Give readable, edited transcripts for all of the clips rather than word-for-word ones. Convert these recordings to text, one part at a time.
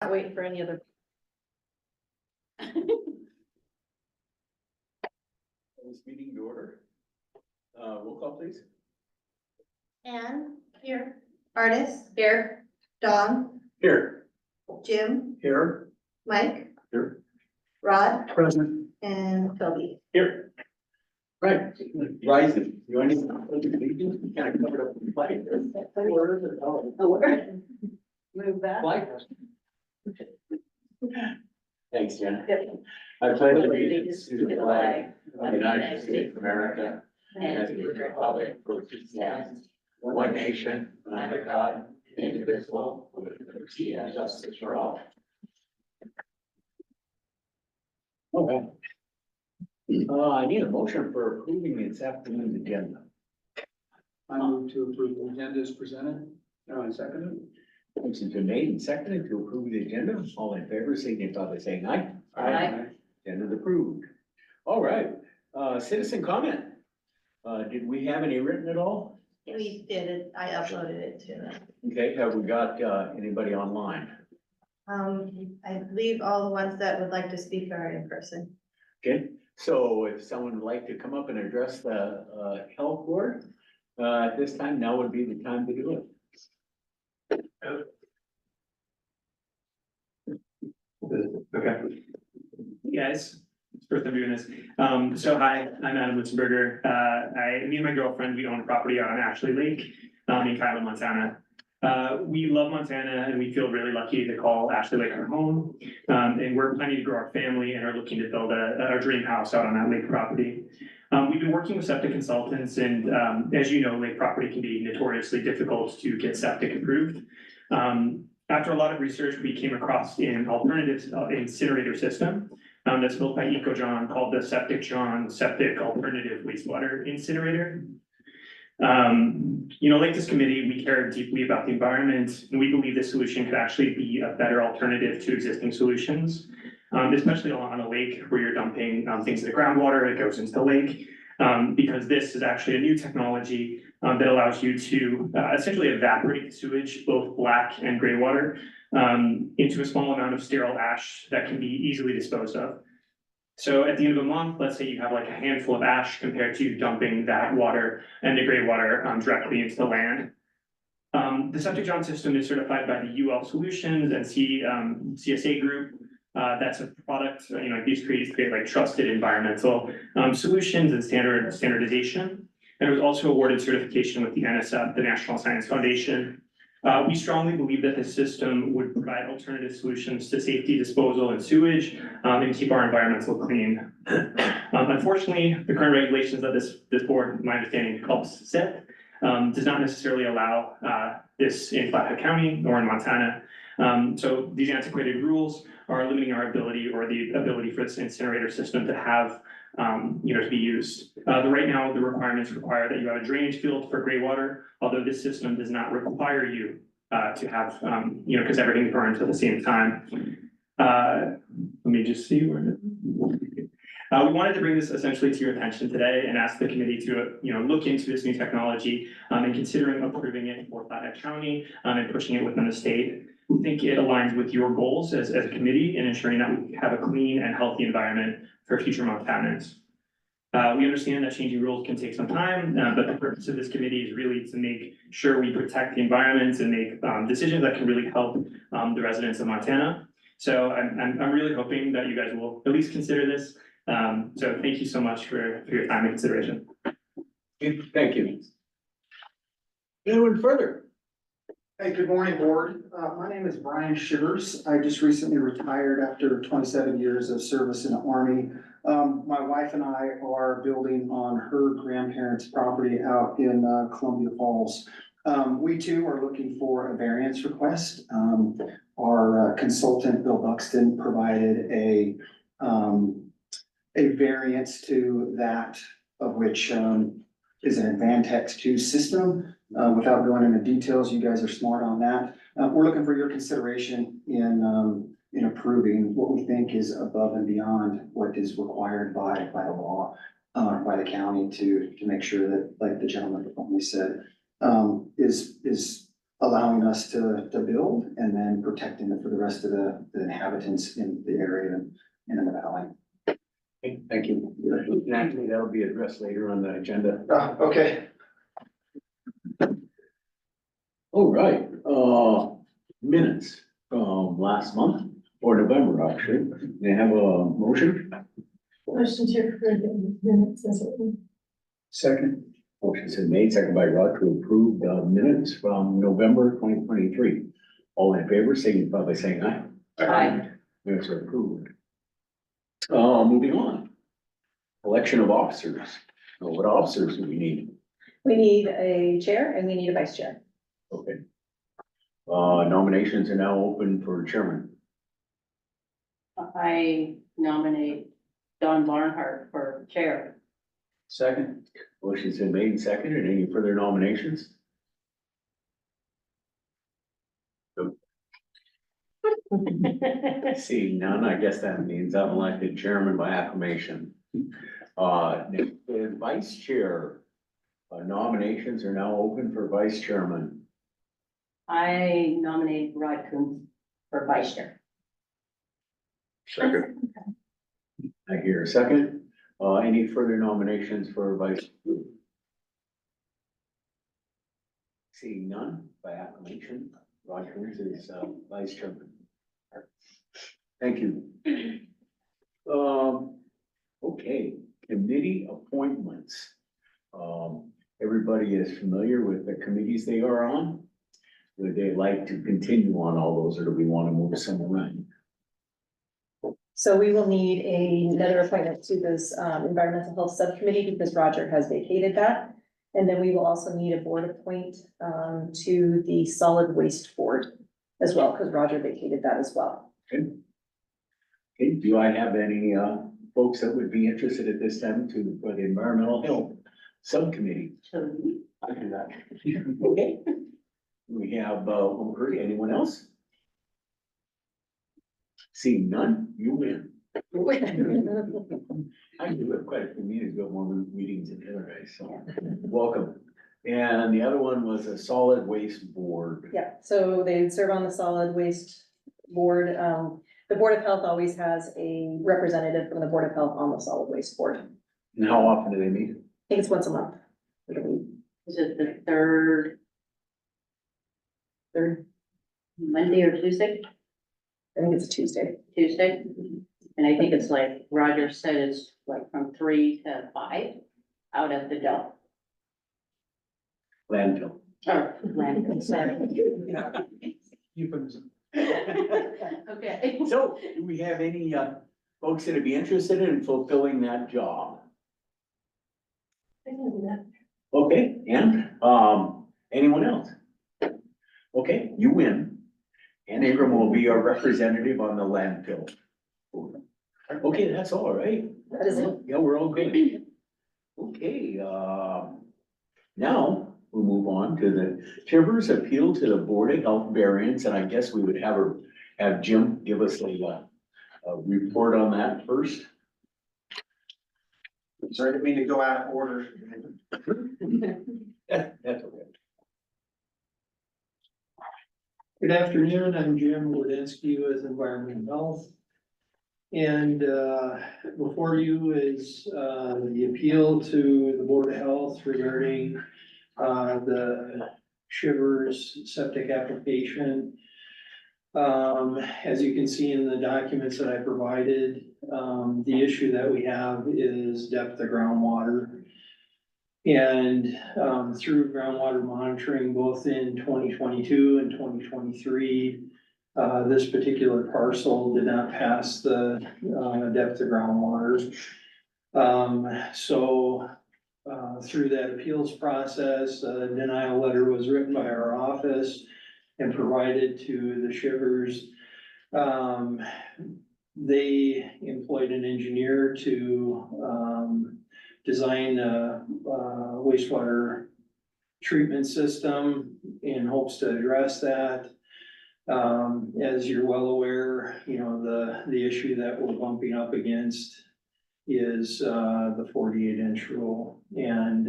Wait for any other. This meeting to order. Roll call, please. Anne, here. Artis, here. Don, Here. Jim, Here. Mike, Here. Rod, Present. and Toby. Here. Right, rising. You want to kind of covered up the flag there. Where is it? Oh, Move that. flag. Thanks, Jen. Yep. I pledge allegiance to the flag of the United States of America and to the republic for which it stands, one nation, under God, indivisible, with liberty and justice for all. Okay. I need a motion for approving this afternoon's agenda. I move to approve the agenda as presented. Seconded. Motion's been made and seconded to approve the agenda. All in favor, signify by saying aye. Aye. Agenda is approved. All right, citizen comment. Did we have any written at all? We did it, I uploaded it to them. Okay, have we got, anybody online? I believe all the ones that would like to speak are in person. Okay, so if someone would like to come up and address the, health board, at this time, now would be the time to do it. Okay. Hey guys, it's first time doing this. So hi, I'm Adam Witzenberger. Me and my girlfriend, we own a property on Ashley Lake, in Kyla, Montana. We love Montana and we feel really lucky to call Ashley Lake our home. And we're planning to grow our family and are looking to build our dream house out on that lake property. We've been working with septic consultants and, as you know, lake property can be notoriously difficult to get septic approved. After a lot of research, we came across an alternative incinerator system that's built by EcoJohn called the Septic John Septic Alternative Wastewater Incinerator. Like this committee, we care deeply about the environment, and we believe this solution could actually be a better alternative to existing solutions, especially on a lake where you're dumping things in the groundwater, it goes into the lake, because this is actually a new technology that allows you to essentially evaporate the sewage, both black and gray water, into a small amount of sterile ash that can be easily disposed of. So at the end of a month, let's say you have like a handful of ash compared to dumping that water and the gray water directly into the land. The Septic John system is certified by the UL Solutions and CSA Group. That's a product, these create like trusted environmental solutions and standardization. And it was also awarded certification with the NSF, the National Science Foundation. We strongly believe that this system would provide alternative solutions to safety, disposal, and sewage, and keep our environmental clean. Unfortunately, the current regulations that this board, my understanding, helps set, does not necessarily allow this in Flathead County or in Montana. So these antiquated rules are limiting our ability or the ability for this incinerator system to have to be used. Right now, the requirements require that you have a drainage field for gray water, although this system does not require you to have, because everything burns at the same time. Let me just see where. We wanted to bring this essentially to your attention today and ask the committee to, look into this new technology and considering approving it for Flathead County and pushing it within the state. We think it aligns with your goals as a committee in ensuring that we have a clean and healthy environment for future Montanans. We understand that changing rules can take some time, but the purpose of this committee is really to make sure we protect the environment and make decisions that can really help the residents of Montana. So I'm really hoping that you guys will at least consider this. So thank you so much for your time and consideration. Thank you. Anyone further? Hey, good morning, board. My name is Brian Shivers. I just recently retired after 27 years of service in the Army. My wife and I are building on her grandparents' property out in Columbia Falls. We too are looking for a variance request. Our consultant, Bill Buxton, provided a variance to that of which is an Advantex 2 system. Without going into details, you guys are smart on that. We're looking for your consideration in approving what we think is above and beyond what is required by the law, by the county to make sure that, like the gentleman before me said, is allowing us to build and then protecting it for the rest of the inhabitants in the area and in the valley. Okay, thank you. Naturally, that'll be addressed later on the agenda. Okay. All right, minutes from last month or November, actually. They have a motion. Motion to approve the minutes as written. Second. Motion's been made, second by Rod, to approve the minutes from November 2023. All in favor, signify by saying aye. Aye. Minutes are approved. Moving on. Election of officers. What officers do we need? We need a chair and we need a vice chair. Okay. Nominations are now open for chairman. I nominate Don Barnhart for chair. Second. Motion's been made and seconded. Any further nominations? Seeing none, I guess that means I'm elected chairman by acclamation. The vice chair, nominations are now open for vice chairman. I nominate Rod Coons for vice chair. Second. I hear a second. Any further nominations for vice? Seeing none, by acclamation, Rogers is vice chairman. Thank you. Okay, committee appointments. Everybody is familiar with the committees they are on. Would they like to continue on all those, or do we want to move some around? So we will need another appointment to this environmental health subcommittee because Roger has vacated that. And then we will also need a board appoint to the solid waste board as well, because Roger vacated that as well. Okay. Okay, do I have any folks that would be interested at this time for the environmental health subcommittee? So I do that. Okay. We have, anyone else? Seeing none, you win. I do have quite a few meetings, but more meetings than the other guys, so welcome. And the other one was a solid waste board. Yeah, so they serve on the solid waste board. The Board of Health always has a representative from the Board of Health on the solid waste board. And how often do they meet? I think it's once a month. I believe. is it the third Monday or Tuesday? I think it's a Tuesday. Tuesday? And I think it's like Roger said, it's like from 3 to 5 out at the dump. Landfill. Or landfill, sorry. Euphemism. Okay. So, do we have any folks that would be interested in fulfilling that job? Okay, and anyone else? Okay, you win. And Ingram will be our representative on the landfill. Okay, that's all right. That is it. Yeah, we're all good. Okay, now we'll move on to the Timbers appeal to the Board of Health variance, and I guess we would have Jim give us a report on that first. Sorry, I didn't mean to go out of order. That's okay. Good afternoon, I'm Jim Wodensky with Environmental Health. And before you is the appeal to the Board of Health regarding the Shivers septic application. As you can see in the documents that I provided, the issue that we have is depth of groundwater. And through groundwater monitoring, both in 2022 and 2023, this particular parcel did not pass the depth of groundwater. So through that appeals process, a denial letter was written by our office and provided to the Shivers. They employed an engineer to design a wastewater treatment system in hopes to address that. As you're well aware, you know, the issue that we're bumping up against is the 48-inch rule. And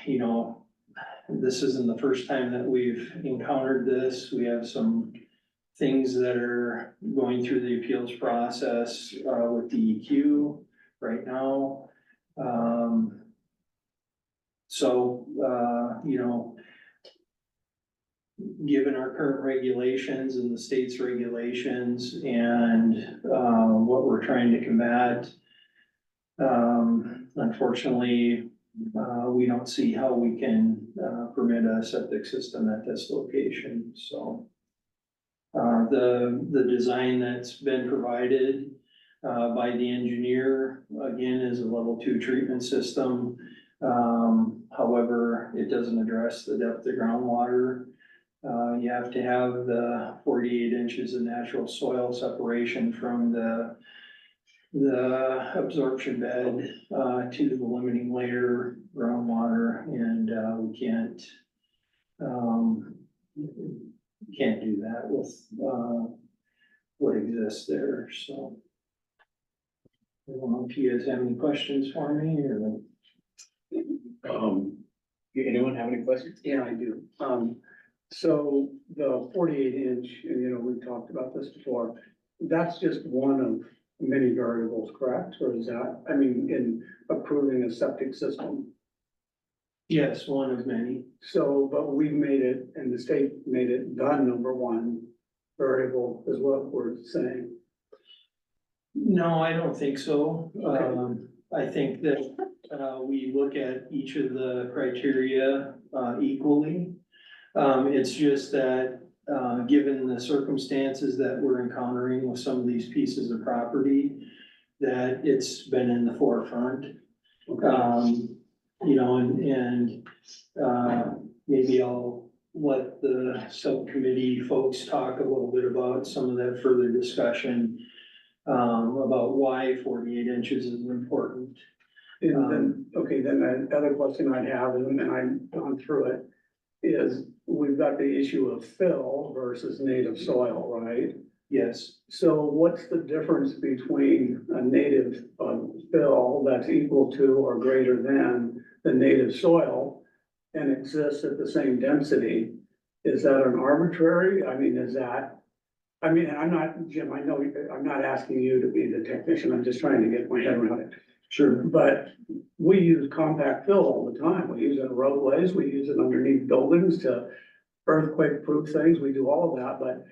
you know, this isn't the first time that we've encountered this. We have some things that are going through the appeals process, with DEQ right now. You know, given our current regulations and the state's regulations and, what we're trying to combat, unfortunately, we don't see how we can, permit a septic system at this location, so. The design that's been provided, by the engineer, again, is a level 2 treatment system. However, it doesn't address the depth of groundwater. You have to have the 48 inches of natural soil separation from the absorption bed, to the limiting layer groundwater, and, we can't do that with, what exists there, so. I don't know if you guys have any questions for me, or. Anyone have any questions? Yeah, I do. So the 48 inch, and you know, we've talked about this before, that's just one of many variables, correct? Or is that, I mean, in approving a septic system? Yes, one of many. So, but we've made it, and the state made it the number one variable is what we're saying. No, I don't think so. Okay. I think that, we look at each of the criteria, equally. It's just that, given the circumstances that we're encountering with some of these pieces of property, that it's been in the forefront. You know, maybe I'll let the subcommittee folks talk a little bit about some of that further discussion, about why 48 inches is important. And then, okay, then the other question I have, and I've gone through it, is we've got the issue of fill versus native soil, right? Yes, So what's the difference between a native fill that's equal to or greater than the native soil and exists at the same density? Is that an arbitrary? I mean, I'm not, Jim, I know, I'm not asking you to be the technician, I'm just trying to get my head around it. sure. But we use compact fill all the time. We use it in roadways, we use it underneath buildings to earthquake-proof things, we do all of that,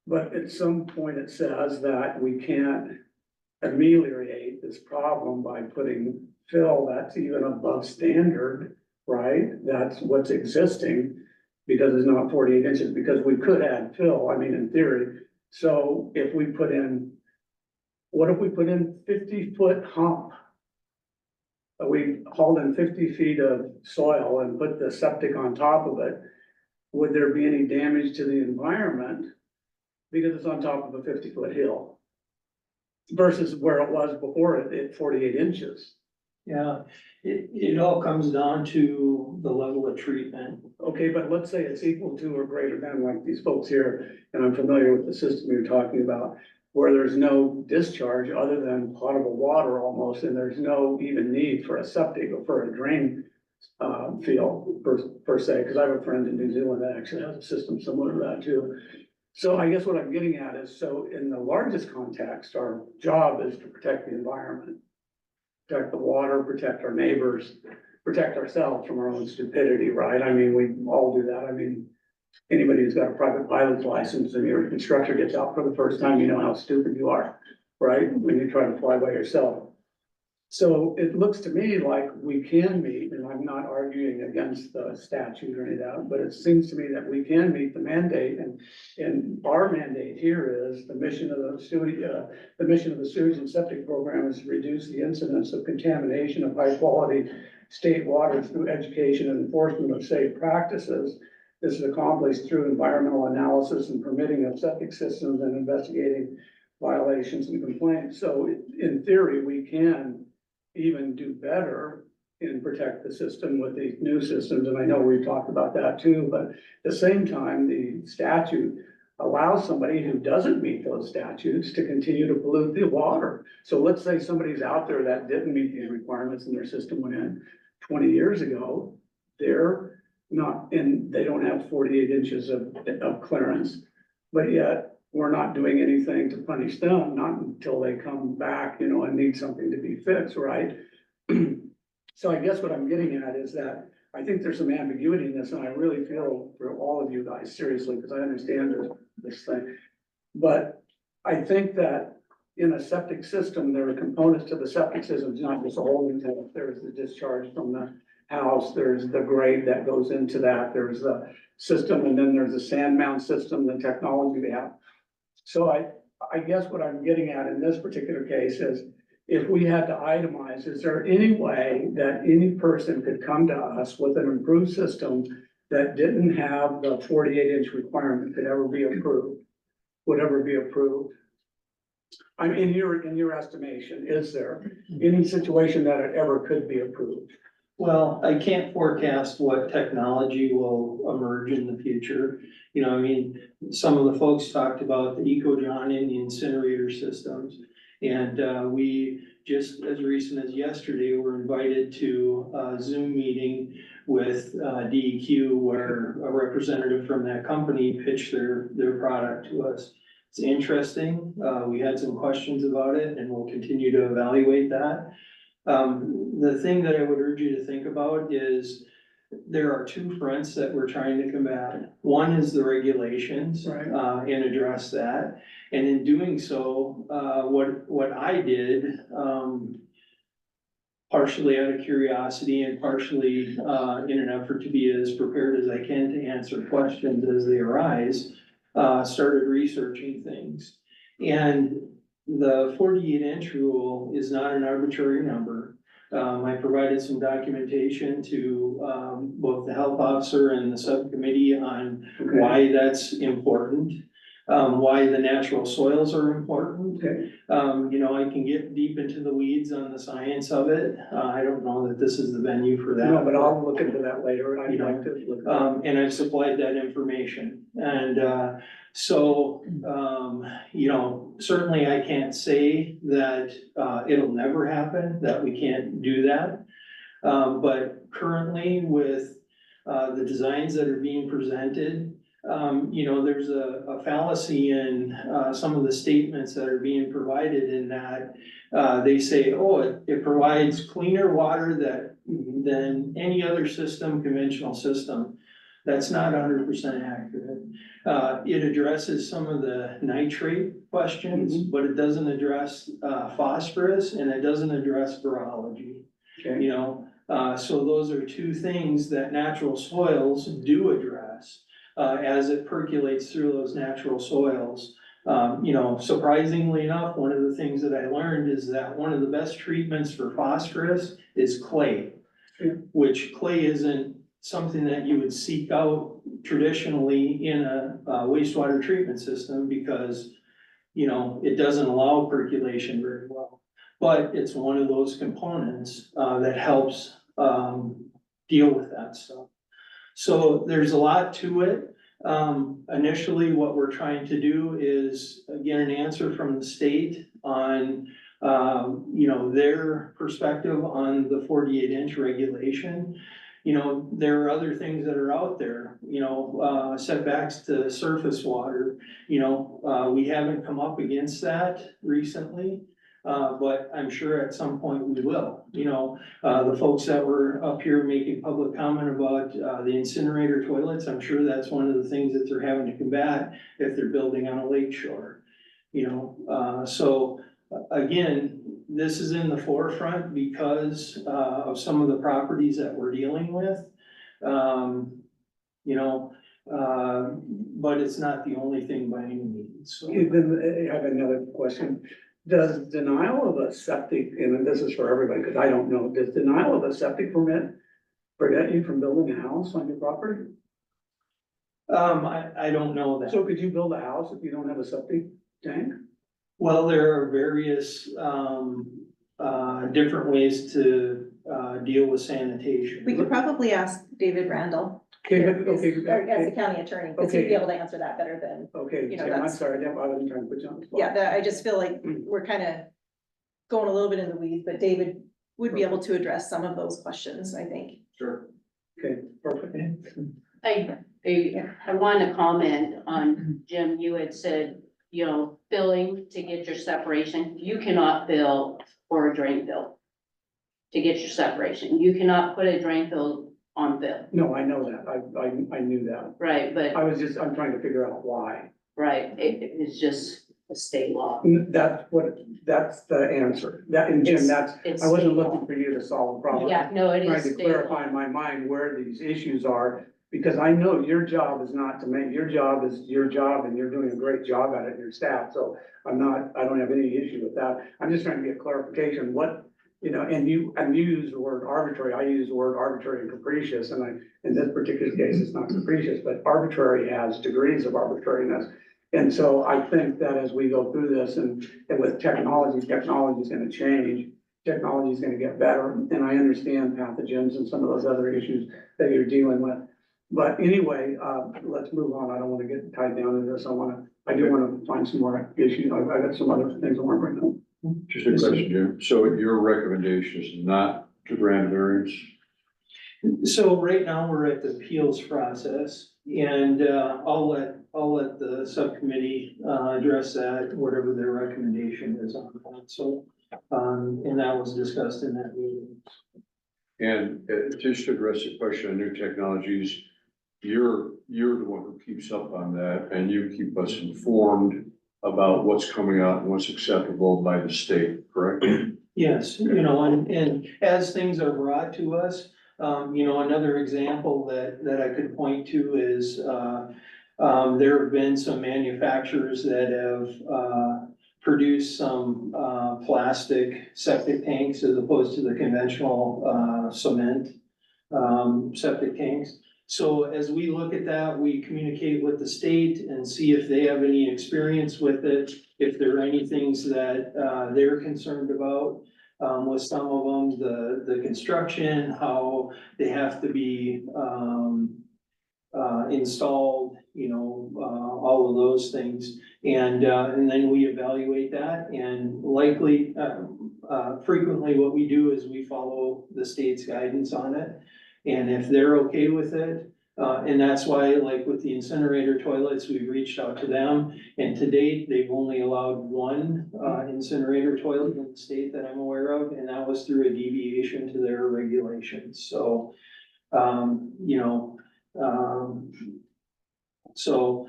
but at some point it says that we can't ameliorate this problem by putting fill that's even above standard, right? That's what's existing, because it's not 48 inches, because we could add fill, I mean, in theory. So if we put in, what if we put in 50-foot hump? We hauled in 50 feet of soil and put the septic on top of it. Would there be any damage to the environment? Because it's on top of a 50-foot hill. Versus where it was before at 48 inches. Yeah, it all comes down to the level of treatment. Okay, but let's say it's equal to or greater than, like these folks here, and I'm familiar with the system you're talking about, where there's no discharge other than potable water almost, and there's no even need for a septic or for a drain field per se, because I have a friend in New Zealand that actually has a system similar to that too. So I guess what I'm getting at is, so in the largest context, our job is to protect the environment, protect the water, protect our neighbors, protect ourselves from our own stupidity, right? I mean, we all do that. I mean, anybody who's got a private pilot's license and your instructor gets out for the first time, you know how stupid you are, right? When you try to fly by yourself. So it looks to me like we can meet, and I'm not arguing against the statute or any of that, but it seems to me that we can meet the mandate, and our mandate here is the mission of the sewage and septic program is to reduce the incidence of contamination of high quality state water through education and enforcement of safe practices. This is accomplished through environmental analysis and permitting of septic systems and investigating violations and complaints. So in theory, we can even do better and protect the system with these new systems. And I know we've talked about that too, but at the same time, the statute allows somebody who doesn't meet those statutes to continue to pollute the water. So let's say somebody's out there that didn't meet these requirements and their system went in 20 years ago, they're and they don't have 48 inches of clearance. But yet, we're not doing anything to punish them, not until they come back, you know, and need something to be fixed, right? So I guess what I'm getting at is that I think there's some ambiguity in this, and I really feel for all of you guys, seriously, because I understand this thing. But I think that in a septic system, there are components to the septic system, it's not just a holding tank. There's the discharge from the house, there's the grade that goes into that, there's the system, and then there's the sand mound system, the technology they have. So I guess what I'm getting at in this particular case is, if we had to itemize, is there any way that any person could come to us with an improved system that didn't have the 48-inch requirement could ever be approved? Would ever be approved? I mean, in your estimation, is there any situation that it ever could be approved? Well, I can't forecast what technology will emerge in the future. You know, I mean, some of the folks talked about the Eco-John and the incinerator systems. And we, just as recent as yesterday, were invited to a Zoom meeting with DEQ, where a representative from that company pitched their product to us. It's interesting. We had some questions about it, and we'll continue to evaluate that. The thing that I would urge you to think about is there are two fronts that we're trying to combat. One is the regulations, Right. And address that. And in doing so, what I did, partially out of curiosity and partially in an effort to be as prepared as I can to answer questions as they arise, started researching things. And the 48-inch rule is not an arbitrary number. I provided some documentation to both the health officer and the subcommittee on Okay. why that's important, why the natural soils are important. Okay. You know, I can get deep into the weeds on the science of it. I don't know that this is the venue for that. No, but I'll look into that later. I'd You know, like to look. At that. And I've supplied that information. And you know, certainly I can't say that it'll never happen, that we can't do that. But currently with the designs that are being presented, you know, there's a fallacy in some of the statements that are being provided in that they say, oh, it provides cleaner water than any other system, conventional system. That's not 100% accurate. It addresses some of the nitrate questions, but it doesn't address phosphorus, and it doesn't address virology. Okay. You know, so those are two things that natural soils do address as it percolates through those natural soils. You know, surprisingly enough, one of the things that I learned is that one of the best treatments for phosphorus is clay, which clay isn't something that you would seek out traditionally in a wastewater treatment system because, you know, it doesn't allow percolation very well. But it's one of those components that helps deal with that stuff. So there's a lot to it. Initially, what we're trying to do is get an answer from the state on, you know, their perspective on the 48-inch regulation. You know, there are other things that are out there, you know, setbacks to surface water. You know, we haven't come up against that recently, but I'm sure at some point we will. You know, the folks that were up here making public comment about the incinerator toilets, I'm sure that's one of the things that they're having to combat if they're building on a lake shore. You know, so again, this is in the forefront because of some of the properties that we're dealing with. You know, but it's not the only thing by any means. So. Then I have another question. Does denial of a septic, and this is for everybody, because I don't know, does denial of a septic permit prevent you from building a house on your property? I don't know that. So could you build a house if you don't have a septic tank? Well, there are various different ways to deal with sanitation. We could probably ask David Randall. Okay, As okay, the county attorney, because he'd be able to answer that better than, okay, you know, Tim, I'm that's- sorry, I wasn't trying to put you on the spot. yeah, I just feel like we're kind of going a little bit in the weeds, but David would be able to address some of those questions, I think. Sure. Okay, Perfect. I want to comment on, Jim, you had said, you know, filling to get your separation. You cannot fill or a drain fill to get your separation. You cannot put a drain fill on fill, No, I know that. I knew that. right? But, I'm trying to figure out why. right, it's just a state law. That's the answer. That, and Jim, It's I wasn't state law. looking for you to solve a problem. Yeah, no, it Trying is to state law. clarify in my mind where these issues are, because I know your job is not to make, your job is your job, and you're doing a great job at it, and your staff, so I don't have any issue with that. I'm just trying to get clarification, what, you know, and you use the word arbitrary, I use the word arbitrary and capricious, and in this particular case, it's not capricious, but arbitrary has degrees of arbitrariness. And so I think that as we go through this and with technology is gonna change, technology is gonna get better, and I understand pathogens and some of those other issues that you're dealing with. But anyway, let's move on. I don't wanna get tied down in this. I do wanna find some more issues. I got some other things I wanna bring up. Just a question, Jim. So your recommendation is not to grant variance? So right now, we're at the appeals process, and I'll let the subcommittee address that, whatever their recommendation is on that, so. And that was discussed in that meeting. And just to address the question on new technologies, you're the one who keeps up on that, and you keep us informed about what's coming out and what's acceptable by the state, correct? Yes, you know, and as things are brought to us, you know, another example that I could point to is, there have been some manufacturers that have, produced some, plastic septic tanks as opposed to the conventional, cement, septic tanks. So as we look at that, we communicate with the state and see if they have any experience with it, if there are any things that, they're concerned about. With some of them, the construction, how they have to be, installed, you know, all of those things. And then we evaluate that, and likely, frequently what we do is we follow the state's guidance on it. And if they're okay with it, and that's why, like with the incinerator toilets, we reached out to them. And to date, they've only allowed one incinerator toilet in the state that I'm aware of, and that was through a deviation to their regulations. So, you know, so,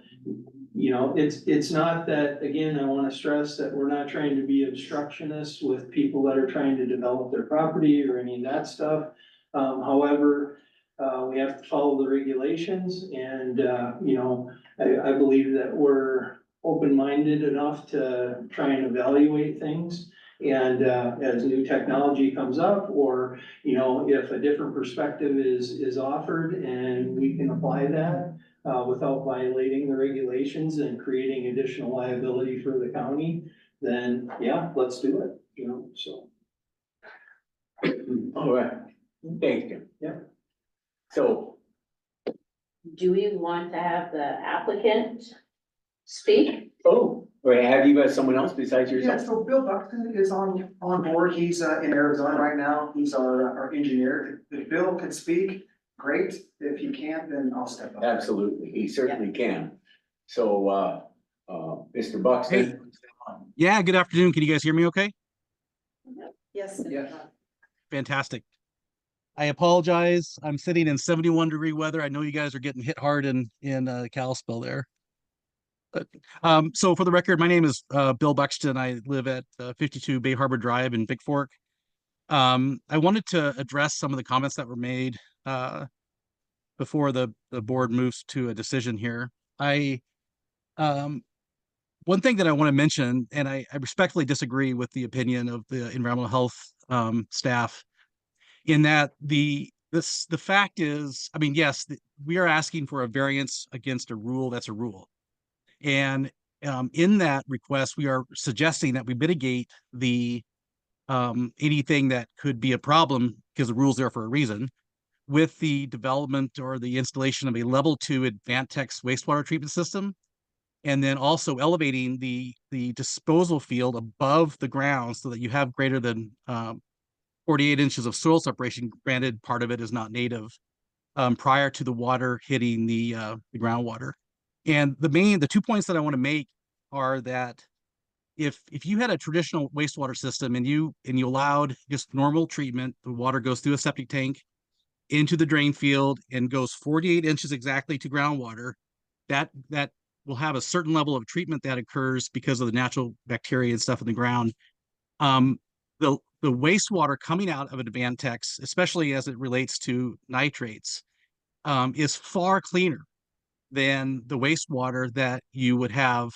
you know, it's not that, again, I wanna stress that we're not trying to be obstructionists with people that are trying to develop their property or any of that stuff. However, we have to follow the regulations, and, you know, I believe that we're open-minded enough to try and evaluate things. And, as new technology comes up, or, you know, if a different perspective is offered and we can apply that, without violating the regulations and creating additional liability for the county, then, yeah, let's do it, you know, so. All right, thank you. Yeah. So, Do we want to have the applicant speak? wait, have you got someone else besides Yeah, yourself? so Bill Buxton is on board. He's in Arizona right now. He's our engineer. If Bill could speak, great. If he can't, then I'll step up. Absolutely, he certainly can. So, Mr. Buxton? Yeah, good afternoon. Can you guys hear me okay? Yes. Yes. Fantastic. I apologize. I'm sitting in 71-degree weather. I know you guys are getting hit hard in Kalispell there. But so for the record, my name is Bill Buxton. I live at 52 Bay Harbor Drive in Big Fork. I wanted to address some of the comments that were made before the board moves to a decision here. One thing that I want to mention, and I respectfully disagree with the opinion of the environmental health staff, in that the fact is, I mean, yes, we are asking for a variance against a rule that's a rule. And in that request, we are suggesting that we mitigate the anything that could be a problem, because the rule's there for a reason, with the development or the installation of a level 2 Advantex wastewater treatment system, and then also elevating the disposal field above the ground so that you have greater than 48 inches of soil separation. Granted, part of it is not native. prior to the water hitting the groundwater. And the 2 points that I want to make are that if you had a traditional wastewater system and you allowed just normal treatment, the water goes through a septic tank into the drain field and goes 48 inches exactly to groundwater, that will have a certain level of treatment that occurs because of the natural bacteria and stuff in the ground. The wastewater coming out of an Advantex, especially as it relates to nitrates, is far cleaner than the wastewater that you would have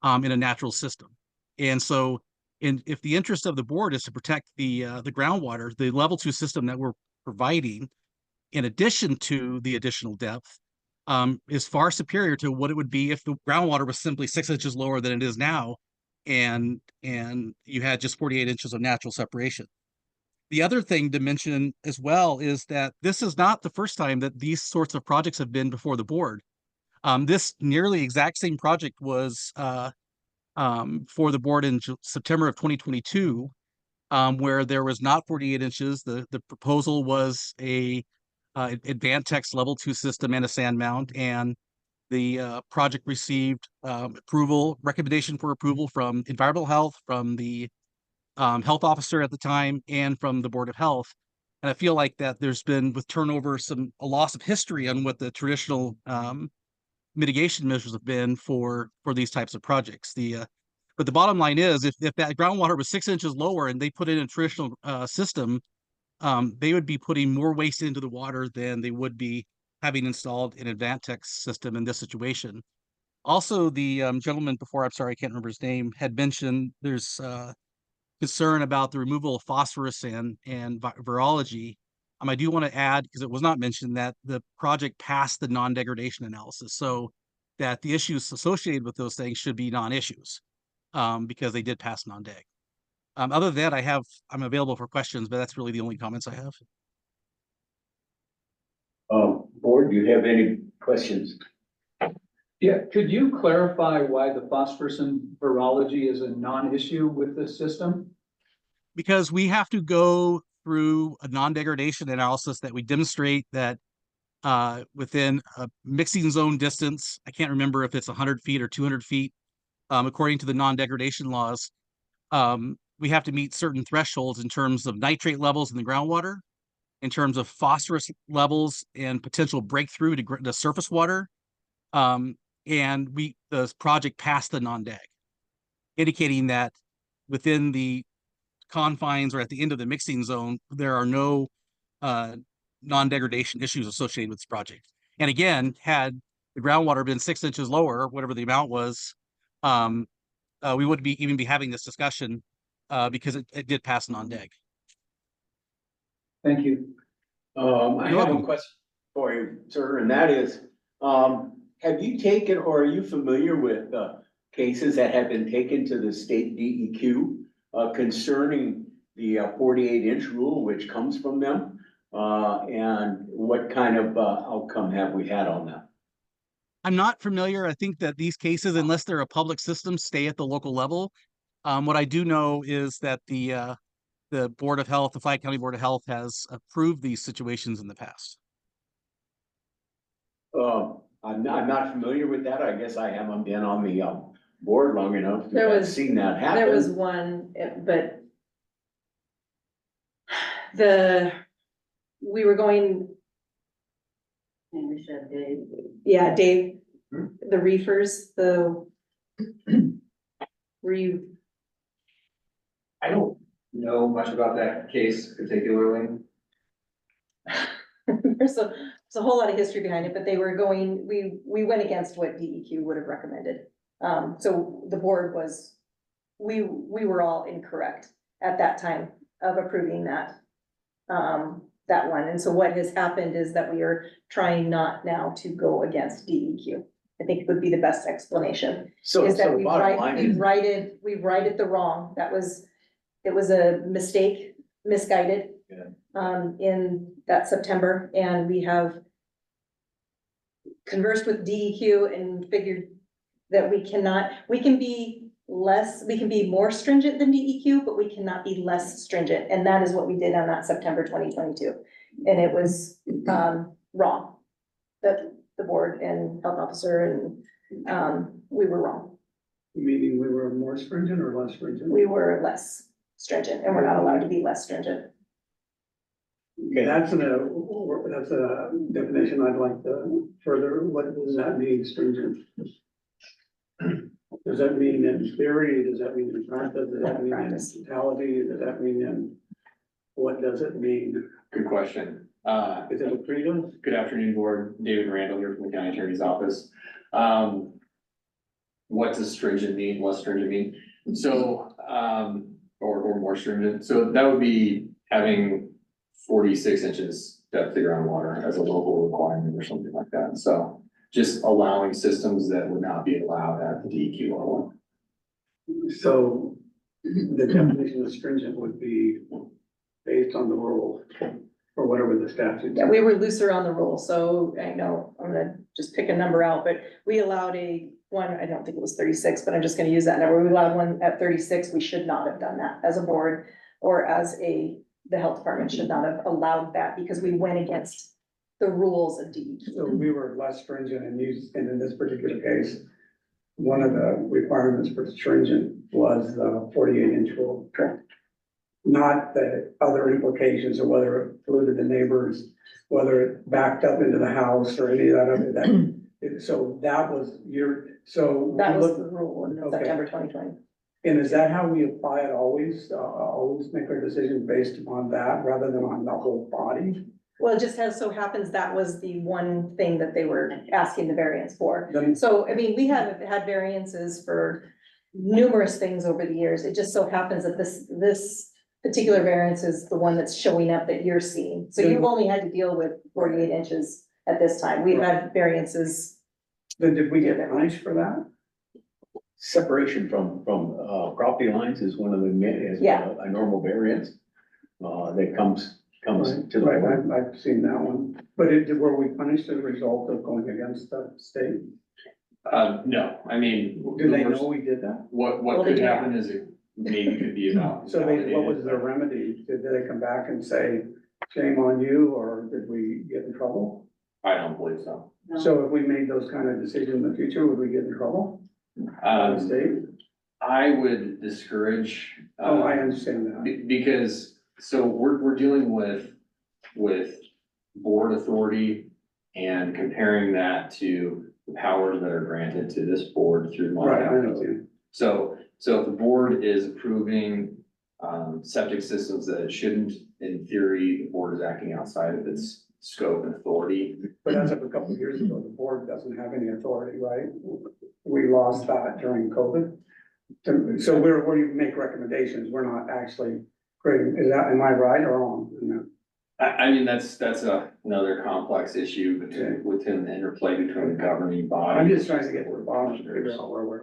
in a natural system. And so, if the interest of the board is to protect the groundwater, the level 2 system that we're providing, in addition to the additional depth, is far superior to what it would be if the groundwater was simply 6 inches lower than it is now, and you had just 48 inches of natural separation. The other thing to mention as well is that this is not the first time that these sorts of projects have been before the board. This nearly exact same project was for the board in September of 2022, where there was not 48 inches. The proposal was a Advantex level 2 system and a sand mount, and the project received recommendation for approval from environmental health, from the health officer at the time, and from the Board of Health. And I feel like that there's been, with turnover, a loss of history on what the traditional mitigation measures have been for these types of projects. But the bottom line is, if that groundwater was 6 inches lower and they put in a traditional system, they would be putting more waste into the water than they would be having installed an Advantex system in this situation. Also, the gentleman before, I'm sorry, I can't remember his name, had mentioned there's concern about the removal of phosphorus and virology. I do want to add, because it was not mentioned, that the project passed the non-degradation analysis, so that the issues associated with those things should be non-issues, because they did pass non-deg. Other than that, I'm available for questions, but that's really the only comments I have. Board, do you have any questions? Yeah, could you clarify why the phosphorus and virology is a non-issue with this system? Because we have to go through a non-degradation analysis that we demonstrate that within a mixing zone distance, I can't remember if it's 100 feet or 200 feet, according to the non-degradation laws, we have to meet certain thresholds in terms of nitrate levels in the groundwater, in terms of phosphorus levels and potential breakthrough to the surface water. And the project passed the non-deg, indicating that within the confines or at the end of the mixing zone, there are no non-degradation issues associated with this project. And again, had the groundwater been 6 inches lower, whatever the amount was, we wouldn't even be having this discussion because it did pass non-deg. Thank you. I have a question for you, sir, and that is, have you taken or are you familiar with cases that have been taken to the state DEQ concerning the 48-inch rule which comes from them? And what kind of outcome have we had on that? I'm not familiar. I think that these cases, unless they're a public system, stay at the local level. What I do know is that the Board of Health, the Flag County Board of Health, has approved these situations in the past. I'm not familiar with that. I guess I haven't been on the board long enough to There have was- seen that happen. There was one, but we were going, And we said, Dave, yeah, Dave, the reefers, were you, I don't know much about that case particularly. there's a whole lot of history behind it, but they were going, we went against what DEQ would have recommended. So the board was, we were all incorrect at that time of approving that one. And so what has happened is that we are trying not now to go against DEQ. I think it would be the best explanation. So Is that the we bottom line is, righted the wrong. It was a mistake, misguided. Yeah. In that September, and we have conversed with DEQ and figured that we can be more stringent than DEQ, but we cannot be less stringent, and that is what we did on that September 2022. And it was, wrong. That the board and health officer and, we were wrong. Meaning we were more stringent or less stringent? We were less stringent and we're not allowed to be less stringent. That's a definition I'd like to further. What does that mean, stringent? Does that mean in theory? Does that mean in practice? Does that mean in totality? Does that mean in, what does it mean? Good question. Is it a freedom? Good afternoon, board. David Randall here from the county attorney's office. What does stringent mean? Less stringent mean? So, or more stringent. So that would be having 46 inches depth of groundwater as a local requirement or something like that. So just allowing systems that would not be allowed at the DEQ level. So the definition of stringent would be based on the rule or whatever the statute. Yeah, we were looser on the rule, so I know, I'm gonna just pick a number out, but we allowed I don't think it was 36, but I'm just gonna use that number. We allowed one at 36. We should not have done that as a board or the health department should not have allowed that because we went against the rules of DEQ. So we were less stringent and in this particular case, one of the requirements for stringent was the 48-inch rule. Correct. Not the other implications of whether it polluted the neighbors, whether it backed up into the house or any of that other, so that was so. That we was looked- the rule in Okay. September 2020. And is that how we apply it always? Always make our decisions based upon that rather than on the whole body? Well, it just so happens that was the one thing that they were asking the variance for. Then, So, I mean, we have had variances for numerous things over the years. It just so happens that this particular variance is the one that's showing up that you're seeing. So you've only had to deal with 48 inches at this time. We've had variances. then did we get punished for that? Separation from property lines is one of the, is Yeah. a normal variance. That comes Right, to the right, board. I've seen that one. But were we punished as a result of going against the state? No, I mean. Do they know we did that? What Well, they could do. happen is it maybe could be about. So what was their remedy? Did they come back and say, shame on you, or did we get in trouble? I don't believe so. So if we made those kind of decisions in the future, would we get in trouble? By the state? I would discourage. Oh, I understand that. Because, so we're dealing with board authority and comparing that to the powers that are granted to this board through. Right, I Montana. understand. So if the board is approving, septic systems that it shouldn't, in theory, the board is acting outside of its scope and authority. But as of a couple of years ago, the board doesn't have any authority, right? We lost that during COVID. So where you make recommendations, we're not actually creating, am I right or wrong? No. I mean, that's another complex issue within the interplay between the governing body. I'm just trying to get to the bottom and figure out where we're.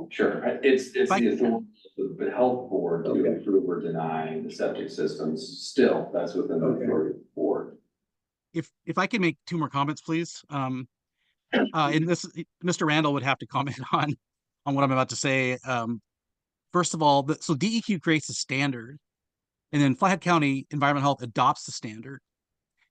Sure, it's the Right. authority of the health board to Okay. approve or deny the septic systems. Still, that's within the Okay. authority of the board. If I can make two more comments, please. In this, Mr. Randall would have to comment on what I'm about to say. First of all, so DEQ creates a standard, and then Flathead County Environmental Health adopts the standard.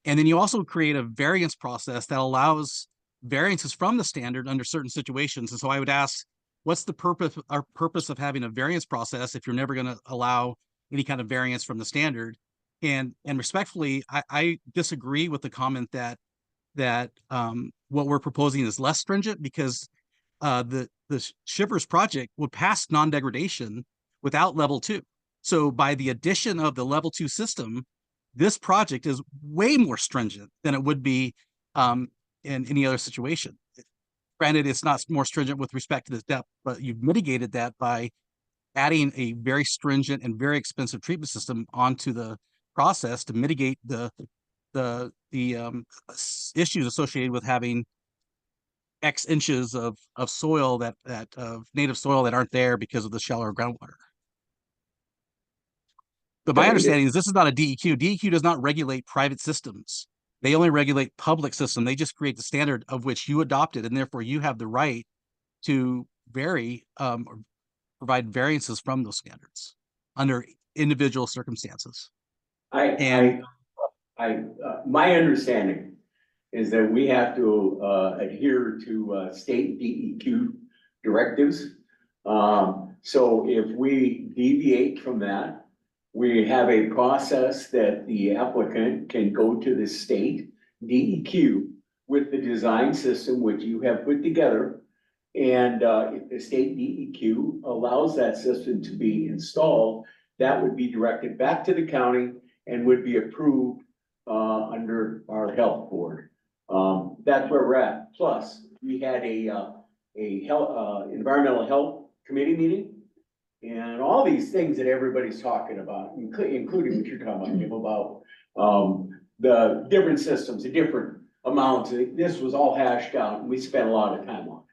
And then you also create a variance process that allows variances from the standard under certain situations. And so I would ask, what's the purpose of having a variance process if you're never going to allow any kind of variance from the standard? And respectfully, I disagree with the comment that what we're proposing is less stringent, because the Shivers project would pass non-degradation without level 2. So by the addition of the level 2 system, this project is way more stringent than it would be in any other situation. Granted, it's not more stringent with respect to the depth, but you've mitigated that by adding a very stringent and very expensive treatment system onto the process to mitigate the issues associated with having X inches of soil of native soil that aren't there because of the shallower groundwater. But my understanding is this is not a DEQ. DEQ does not regulate private systems. They only regulate public system. They just create the standard of which you adopted, and therefore you have the right to vary or provide variances from those standards under individual circumstances. My understanding is that we have to, adhere to, state DEQ directives. So if we deviate from that, we have a process that the applicant can go to the state DEQ with the design system which you have put together. And if the state DEQ allows that system to be installed, that would be directed back to the county and would be approved under our health board. That's where we're at. Plus, we had a environmental health committee meeting. And all these things that everybody's talking about, including what you're talking about, the different systems, the different amounts, this was all hashed out and we spent a lot of time on it.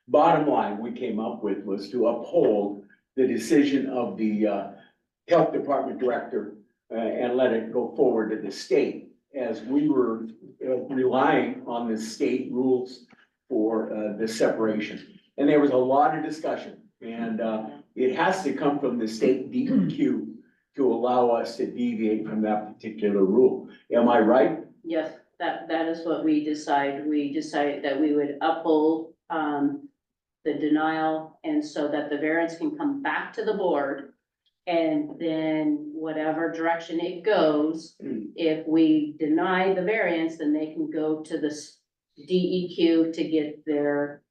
Bottom line we came up with was to uphold the decision of the health department director and let it go forward to the state, as we were relying on the state rules for the separation. And there was a lot of discussion, and it has to come from the state DEQ to allow us to deviate from that particular rule. Am I right? Yes, that is what we decided. We decided that we would uphold the denial, and so that the variance can come back to the board. And then whatever direction it goes, if we deny the variance, then they can go to the DEQ to get their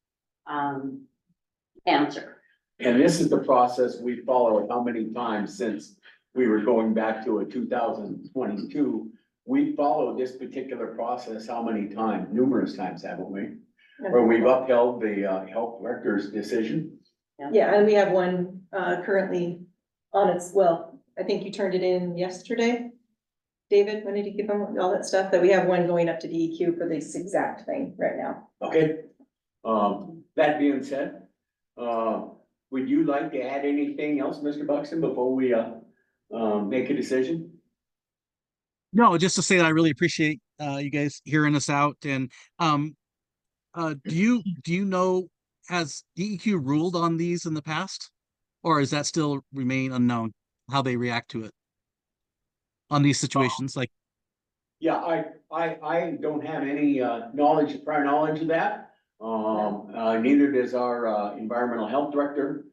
answer. And this is the process we followed how many times since we were going back to a 2022. We followed this particular process how many times? Numerous times, haven't we? Where we've upheld the health director's decision. Yeah, and we have one currently on its, well, I think you turned it in yesterday. David, when did you give them all that stuff? That we have one going up to DEQ for this exact thing right now. Okay. That being said, would you like to add anything else, Mr. Buxton, before we make a decision? No, just to say that I really appreciate you guys hearing us out. And do you know, has DEQ ruled on these in the past, or is that still remain unknown how they react to it on these situations? Like, Yeah, I don't have any prior knowledge of that. Neither does our environmental health director.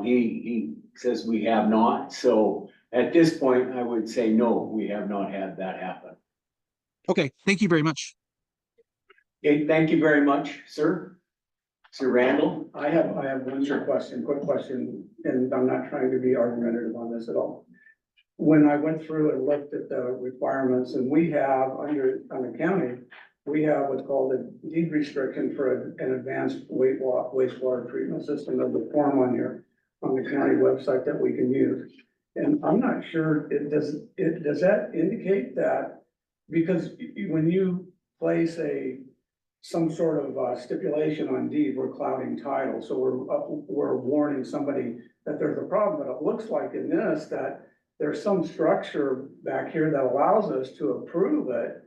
He says we have not. So at this point, I would say no, we have not had that happen. okay, thank you very much. Okay, thank you very much, sir. Sir Randall. I have one quick question, and I'm not trying to be argumentative on this at all. When I went through and looked at the requirements, and we have on the county, we have what's called a deed restriction for an advanced wastewater treatment system. There's a form on the county website that we can use. And I'm not sure, does that indicate that? Because when you place some sort of stipulation on deed, we're clouding title. So we're warning somebody that there's a problem, but it looks like in this that there's some structure back here that allows us to approve it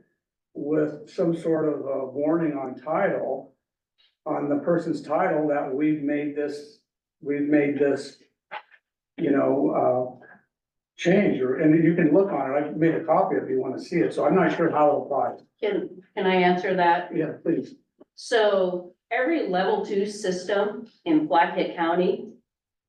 with some sort of a warning on title, on the person's title, that we've made this, change, and you can look on it. I made a copy if you want to see it. So I'm not sure how it applies. Can I answer that? Yeah, please. So every level 2 system in Blackhead County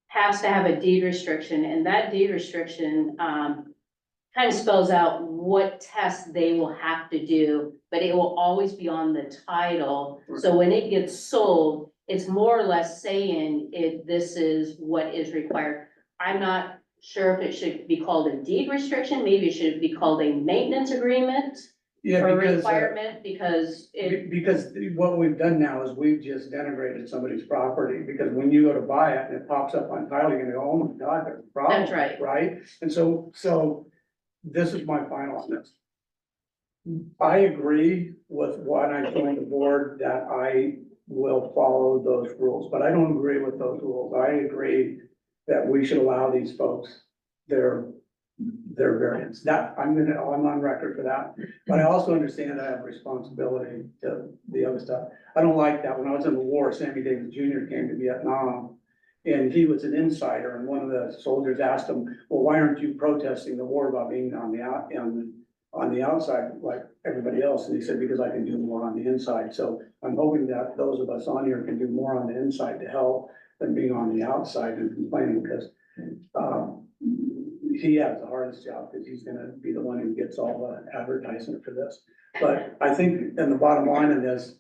has to have a deed restriction, and that deed restriction kind of spells out what tests they will have to do, but it will always be on the title. So when it gets sold, it's more or less saying this is what is required. I'm not sure if it should be called a deed restriction, maybe it should be called a maintenance agreement. Yeah, or because, requirement, because because what we've done now is we've just denigrated somebody's property, because when you go to buy it and it pops up on title, you're gonna go, oh my God, there's a problem. That's right. Right? And so this is my final on this. I agree with what I told the board, that I will follow those rules, but I don't agree with those rules. I agree that we should allow these folks their variance. That, I'm on record for that, but I also understand I have responsibility to the other stuff. I don't like that. When I was in the war, Sammy Davis Jr. came to Vietnam, and he was an insider, and one of the soldiers asked him, well, why aren't you protesting the war about being on on the outside like everybody else, and he said, because I can do more on the inside, so I'm hoping that those of us on here can do more on the inside to help than being on the outside and complaining, because, he has the hardest job, because he's gonna be the one who gets all the advertisement for this. But I think, and the bottom line in this,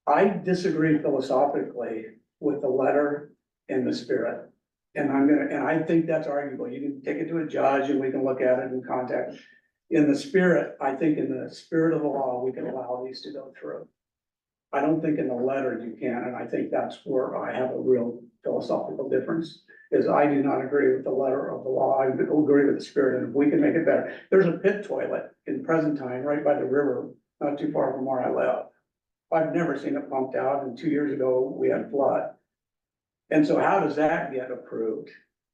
I disagree philosophically with the letter and the spirit. And I think that's arguable. You can take it to a judge and we can look at it and contact. In the spirit, I think in the spirit of the law, we can allow these to go through. I don't think in the letter you can, and I think that's where I have a real philosophical difference. Is I do not agree with the letter of the law. I agree with the spirit, and if we can make it better. There's a pit toilet in present time right by the river, not too far from where I live. I've never seen it pumped out, and 2 years ago, we had a flood. And so how does that get approved?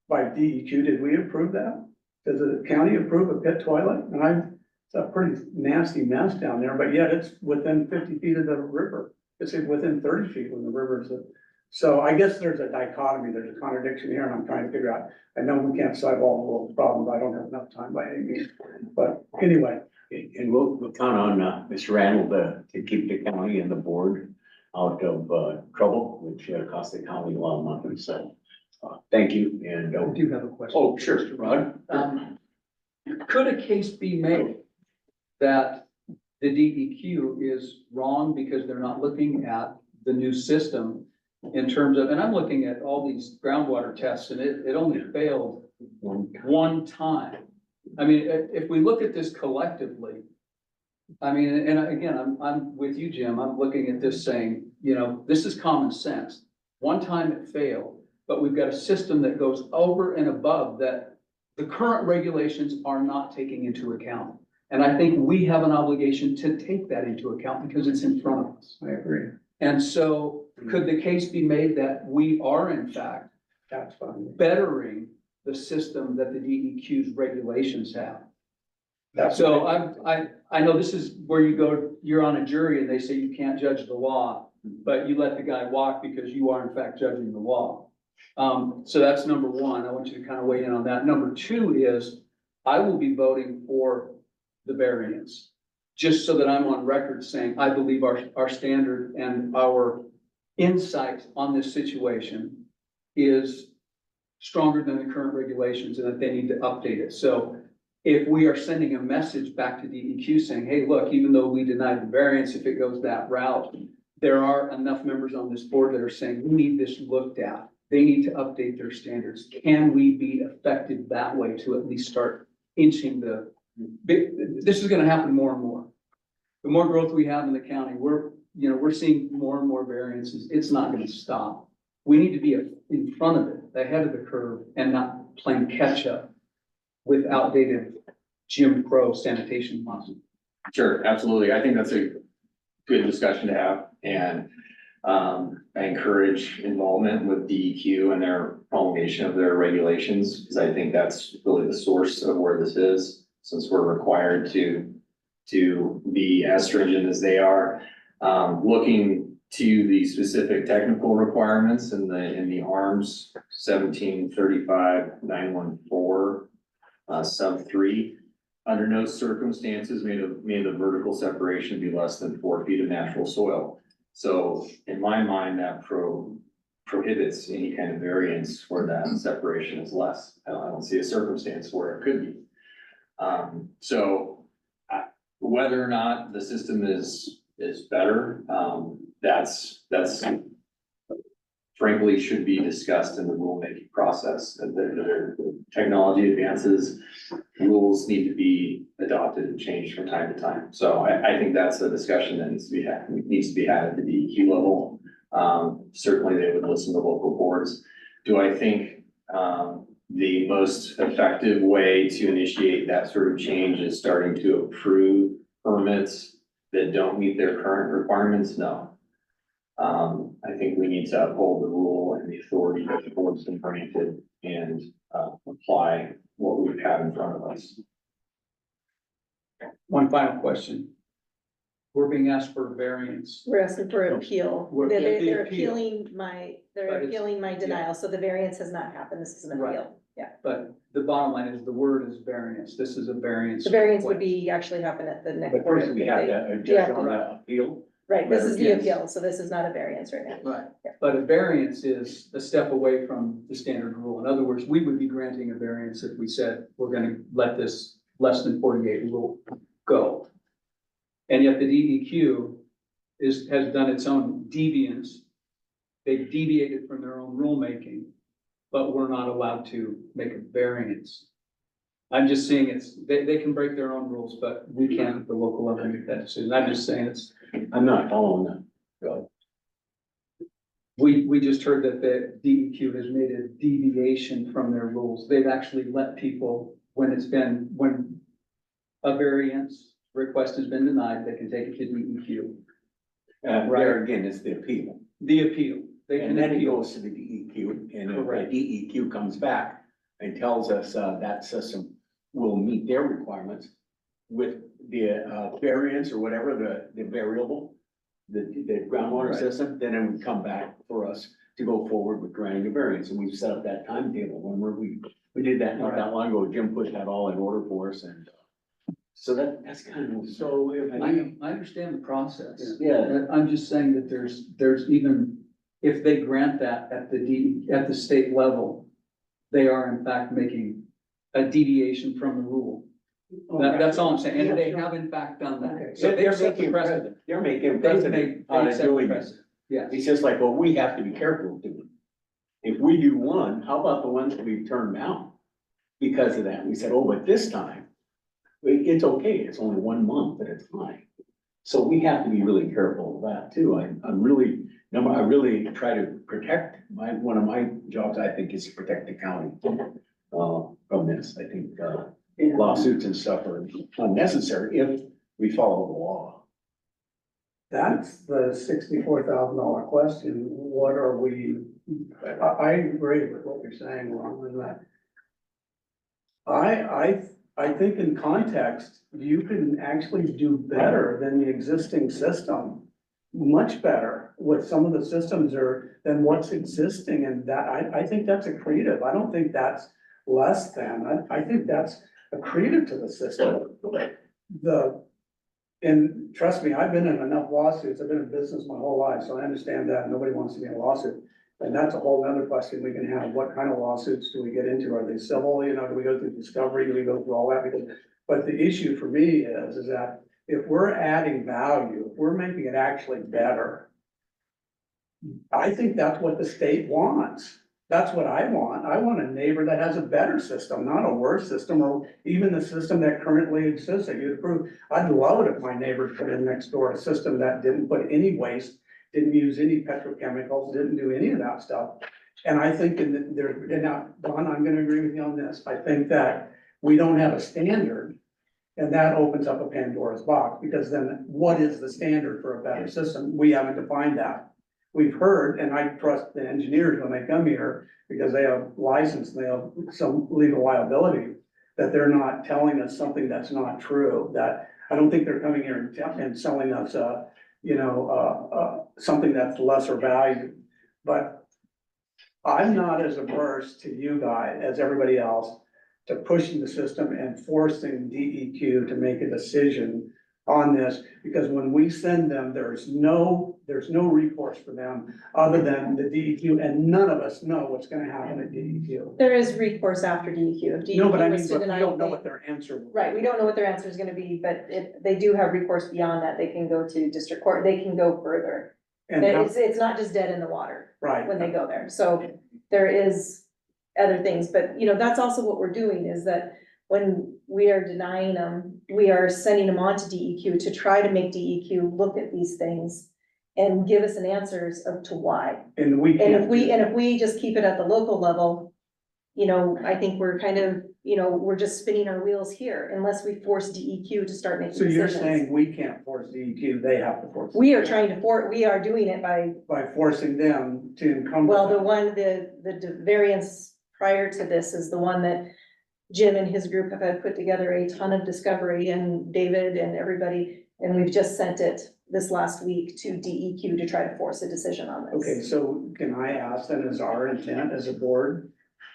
By DEQ, did we approve that? Does the county approve a pit toilet? And it's a pretty nasty mess down there, but yet it's within 50 feet of the river. It's within 30 feet when the river's. So I guess there's a dichotomy, there's a contradiction here, and I'm trying to figure out, I know we can't solve all the world's problems, I don't have enough time by any means, but anyway. And we'll count on, Mr. Randall to keep the county and the board out of, trouble, which costs the county a lot of money, so, thank you, and. I do have a question. Oh, sure, Rod. Could a case be made that the DEQ is wrong because they're not looking at the new system in terms of, and I'm looking at all these groundwater tests and it only failed one time. I mean, if we look at this collectively, I mean, and again, I'm with you, Jim. I'm looking at this saying, you know, this is common sense. One time it failed, but we've got a system that goes over and above that the current regulations are not taking into account. And I think we have an obligation to take that into account because it's in front of us. I agree. And so could the case be made that we are in fact That's fine. bettering the system that the DEQ's regulations have? That's So I know this is where you go, you're on a jury and they say you can't judge the law, but you let the guy walk because you are in fact judging the law. So that's number one. I want you to kind of weigh in on that. Number two is I will be voting for the variance, just so that I'm on record saying, I believe our standard and our insight on this situation is stronger than the current regulations and that they need to update it. So if we are sending a message back to DEQ saying, hey, look, even though we denied the variance, if it goes that route, there are enough members on this board that are saying, we need this looked at. They need to update their standards. Can we be effective that way to at least start inching this is gonna happen more and more. The more growth we have in the county, we're seeing more and more variances. It's not gonna stop. We need to be in front of it, ahead of the curve, and not playing catch up with outdated Jim Crow sanitation laws. Sure, absolutely. I think that's a good discussion to have, and I encourage involvement with DEQ and their promulgation of their regulations, because I think that's really the source of where this is, since we're required to be as stringent as they are. Looking to the specific technical requirements in the ARMS 1735-914 sub 3. Under no circumstances may the vertical separation be less than 4 feet of natural soil. So in my mind, that prohibits any kind of variance where that separation is less. I don't see a circumstance where it could be. Whether or not the system is better, that's frankly should be discussed in the rulemaking process. The technology advances, rules need to be adopted and changed from time to time. So I think that's a discussion that needs to be had at the DEQ level. Certainly they would listen to local boards. Do I think the most effective way to initiate that sort of change is starting to approve permits that don't meet their current requirements? No. I think we need to uphold the rule and the authority that the board's been granted and apply what we've had in front of us. One final question. We're being asked for a variance. We're asking for appeal. We're- They're the appeal. they're But it's- appealing my yeah. denial, so the variance has not happened, this is an Right. appeal, yeah. But the bottom line is the word is variance. This is a variance. The variance would be, actually happen at the next. But first we have to adjust on the appeal. Right, this is the Yes. appeal, so this is not a variance right now. Right, Yeah. but a variance is a step away from the standard rule. In other words, we would be granting a variance if we said, we're gonna let this less than 48 rule go. And yet the DEQ has done its own deviance. They've deviated from their own rulemaking, but we're not allowed to make a variance. I'm just saying they can break their own rules, but we can't at the local level make that decision. I'm just saying I'm not following that. Go we just heard that the DEQ has made a deviation from their rules. They've actually let people, when a variance request has been denied, they can take it to DEQ. There again, it's the appeal. The appeal, they And can then it appeal. goes to the DEQ, and if the Correct. DEQ comes back and tells us, that system will meet their requirements with the, variance or whatever, the variable, the groundwater Right. system, then it would come back for us to go forward with granting a variance, and we've set up that timetable, when we did that not that long ago, Jim put that all in order for us, and so that's kind of. So if I understand the process. Yeah. I'm just saying that there's even, if they grant that at the state level, they are in fact making a deviation from the rule. That's all I'm saying, and they have in fact done Okay. that. So they've set the precedent. They're making They've precedent on set the doing it. precedent. Yes, It's just like, well, we have to be careful of doing. If we do one, how about the ones that we've turned down? Because of that, we said, oh, but this time, it's okay, it's only 1 month at a time. So we have to be really careful of that too. I really try to protect one of my jobs, I think, is to protect the county. From this, I think, lawsuits and stuff are unnecessary if we follow the law. that's the $64,000 question, what are we, I agree with what you're saying, Ron, and that. I think in context, you can actually do better than the existing system. Much better with some of the systems than what's existing, and that, I think that's accretive, I don't think that's less than, I think that's accretive to the system. And trust me, I've been in enough lawsuits, I've been in business my whole life, so I understand that, nobody wants to be in a lawsuit. And that's a whole other question we can have, what kind of lawsuits do we get into, are they civil, do we go through discovery, do we go through all that, but the issue for me is that if we're adding value, if we're making it actually better, I think that's what the state wants. That's what I want. I want a neighbor that has a better system, not a worse system, or even the system that currently exists that you approve. I'd love it if my neighbors put in next door a system that didn't put any waste, didn't use any petrochemicals, didn't do any of that stuff. And I think Don, I'm gonna agree with you on this. I think that we don't have a standard. And that opens up a Pandora's box, because then what is the standard for a better system? We haven't defined that. We've heard, and I trust the engineers when they come here, because they have license, they have some legal liability, that they're not telling us something that's not true, that I don't think they're coming here and selling us, something that's lesser value. But I'm not as averse to you guys as everybody else to pushing the system and forcing DEQ to make a decision on this, because when we send them, there's no recourse for them other than the DEQ, and none of us know what's gonna happen at DEQ. There is recourse after DEQ. If No, but I DEQ mean, was to but we deny don't know it, what their answer will be. right, we don't know what their answer is gonna be, but if they do have recourse beyond that, they can go to district court, they can go further. And how- It's not just dead in the water right, when they go there, so there is other things, but that's also what we're doing, is that when we are denying them, we are sending them on to DEQ to try to make DEQ look at these things and give us an answers of to why. and we And can't. if we just keep it at the local level, I think we're kind of, we're just spinning our wheels here unless we force DEQ to start making So you're decisions. saying we can't force DEQ, they have to force. We are trying to we are doing it by, Forcing them to encumber. well, them. the variance prior to this is the one that Jim and his group have had put together a ton of discovery, and David and everybody, And we've just sent it this last week to DEQ to try to force a decision on this. Okay, so can I ask then, is our intent as a board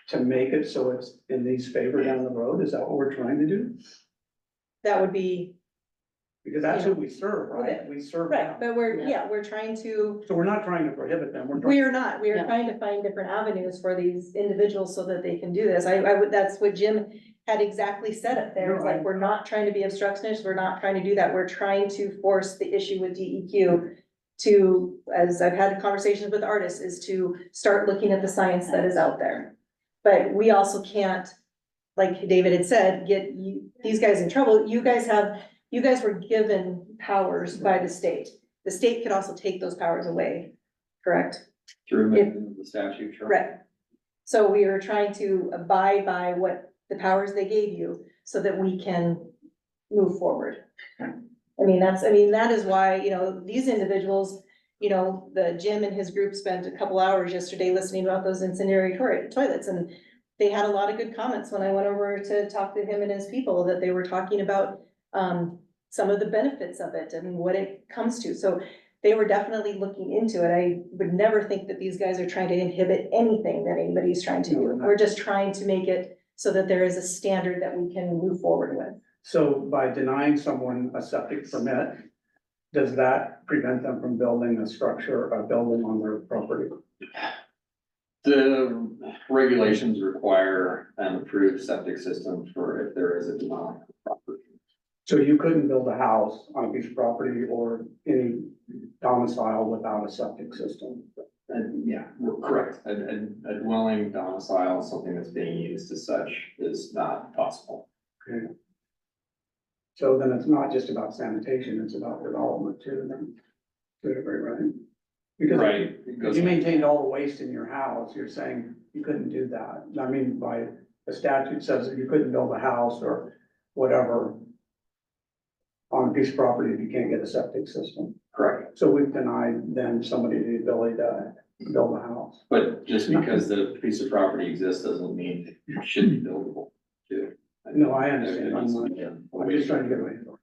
to make it so it's in these favor down the road? Is that what we're trying to do? That would be, Because that's who we serve, right? We serve right, them. but we're trying to, So we're not trying to prohibit them. We're we trying, are not, we are Yeah. trying to find different avenues for these individuals so that they can do this. I would, that's what Jim had exactly said up there. It's like, we're not trying to be obstructionist, we're not trying to do that. We're trying to force the issue with DEQ to, as I've had conversations with artists, is to start looking at the science that is out there. But we also can't, like David had said, get these guys in trouble. You guys were given powers by the state. The state could also take those powers away, correct? Through the statute, Right. So we are trying to abide by what the powers they gave you so that we can move forward. I mean, that is why, these individuals, the Jim and his group spent a couple hours yesterday listening about those incendiary toilets, and they had a lot of good comments when I went over to talk to him and his people, that they were talking about some of the benefits of it and what it comes to. So they were definitely looking into it. I would never think that these guys are trying to inhibit anything that anybody's trying to do. We're just trying to make it so that there is a standard that we can move forward with. so by denying someone a septic permit, does that prevent them from building a structure, a building on their property? The regulations require an approved septic system for if there is a denial of property. So you couldn't build a house on a piece of property or any domicile without a septic system? And yeah, correct. A dwelling domicile, something that's being used as such, is not possible. Okay. So then it's not just about sanitation, it's about development too, then. Right? Because Right. if you maintained all the waste in your house, you're saying you couldn't do that. I mean, by the statute says that you couldn't build a house or whatever on a piece of property if you can't get a septic system. Correct. So we've denied then somebody the ability to build a house. But just because the piece of property exists doesn't mean it should be buildable too. No, I understand. I'm just trying to get away from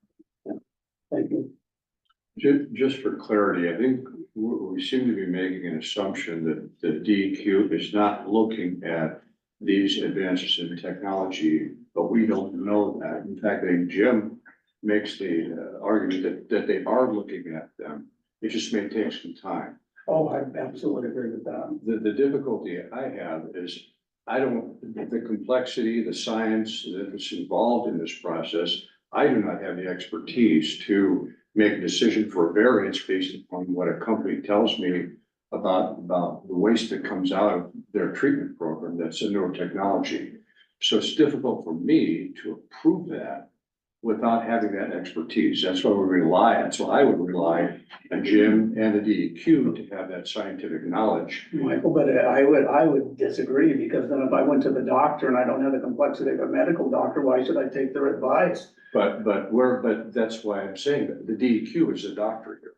it. Thank you. Just for clarity, I think we seem to be making an assumption that the DEQ is not looking at these advances in technology, but we don't know that. In fact, I think Jim makes the argument that they are looking at them. It just may take some time. Oh, I absolutely agree with that. The difficulty I have is the complexity, the science that's involved in this process, I do not have the expertise to make a decision for a variance based upon what a company tells me about the waste that comes out of their treatment program. That's a newer technology. So it's difficult for me to approve that without having that expertise. That's why that's why I would rely on Jim and the DEQ to have that scientific knowledge. Michael, but I would disagree, because then if I went to the doctor and I don't have the complexity of a medical doctor, why should I take their advice? But that's why I'm saying that the DEQ is a doctor here.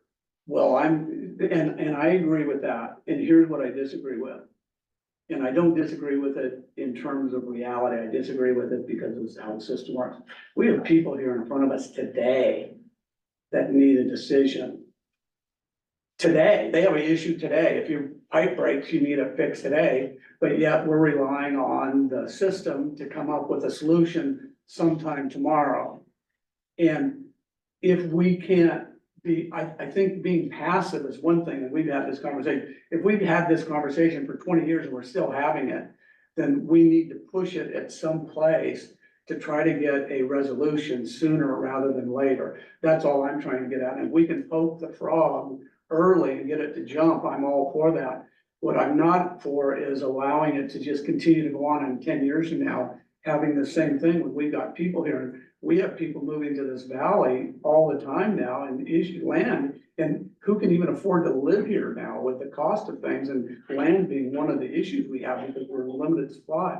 Well, and I agree with that, and here's what I disagree with. And I don't disagree with it in terms of reality, I disagree with it because of how the system works. We have people here in front of us today that need a decision. Today, they have an issue today, if your pipe breaks, you need it fixed today, but yet we're relying on the system to come up with a solution sometime tomorrow. And if we can't I think being passive is one thing, and we've had this conversation. If we've had this conversation for 20 years and we're still having it, then we need to push it at some place to try to get a resolution sooner rather than later. That's all I'm trying to get at. And if we can poke the frog early and get it to jump, I'm all for that. What I'm not for is allowing it to just continue to go on in 10 years from now, having the same thing when we got people here. We have people moving to this valley all the time now and issue land, and who can even afford to live here now with the cost of things, and land being one of the issues we have because we're in a limited supply.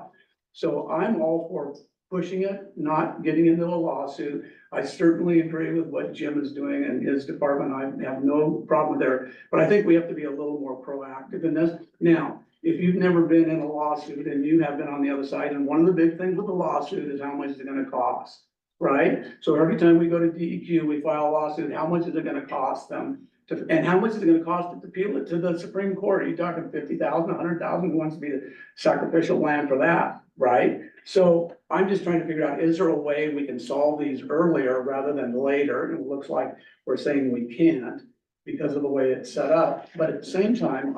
So I'm all for pushing it, not getting into a lawsuit. I certainly agree with what Jim is doing and his department. I have no problem there, but I think we have to be a little more proactive in this. Now, if you've never been in a lawsuit and you have been on the other side, and one of the big things with the lawsuit is how much it's gonna cost. right? So every time we go to DEQ, we file a lawsuit, how much is it gonna cost them? And how much is it gonna cost to appeal it to the Supreme Court? Are you talking 50,000, 100,000? Who wants to be the sacrificial lamb for that, right? So I'm just trying to figure out, is there a way we can solve these earlier rather than later? And it looks like we're saying we can't because of the way it's set up. But at the same time,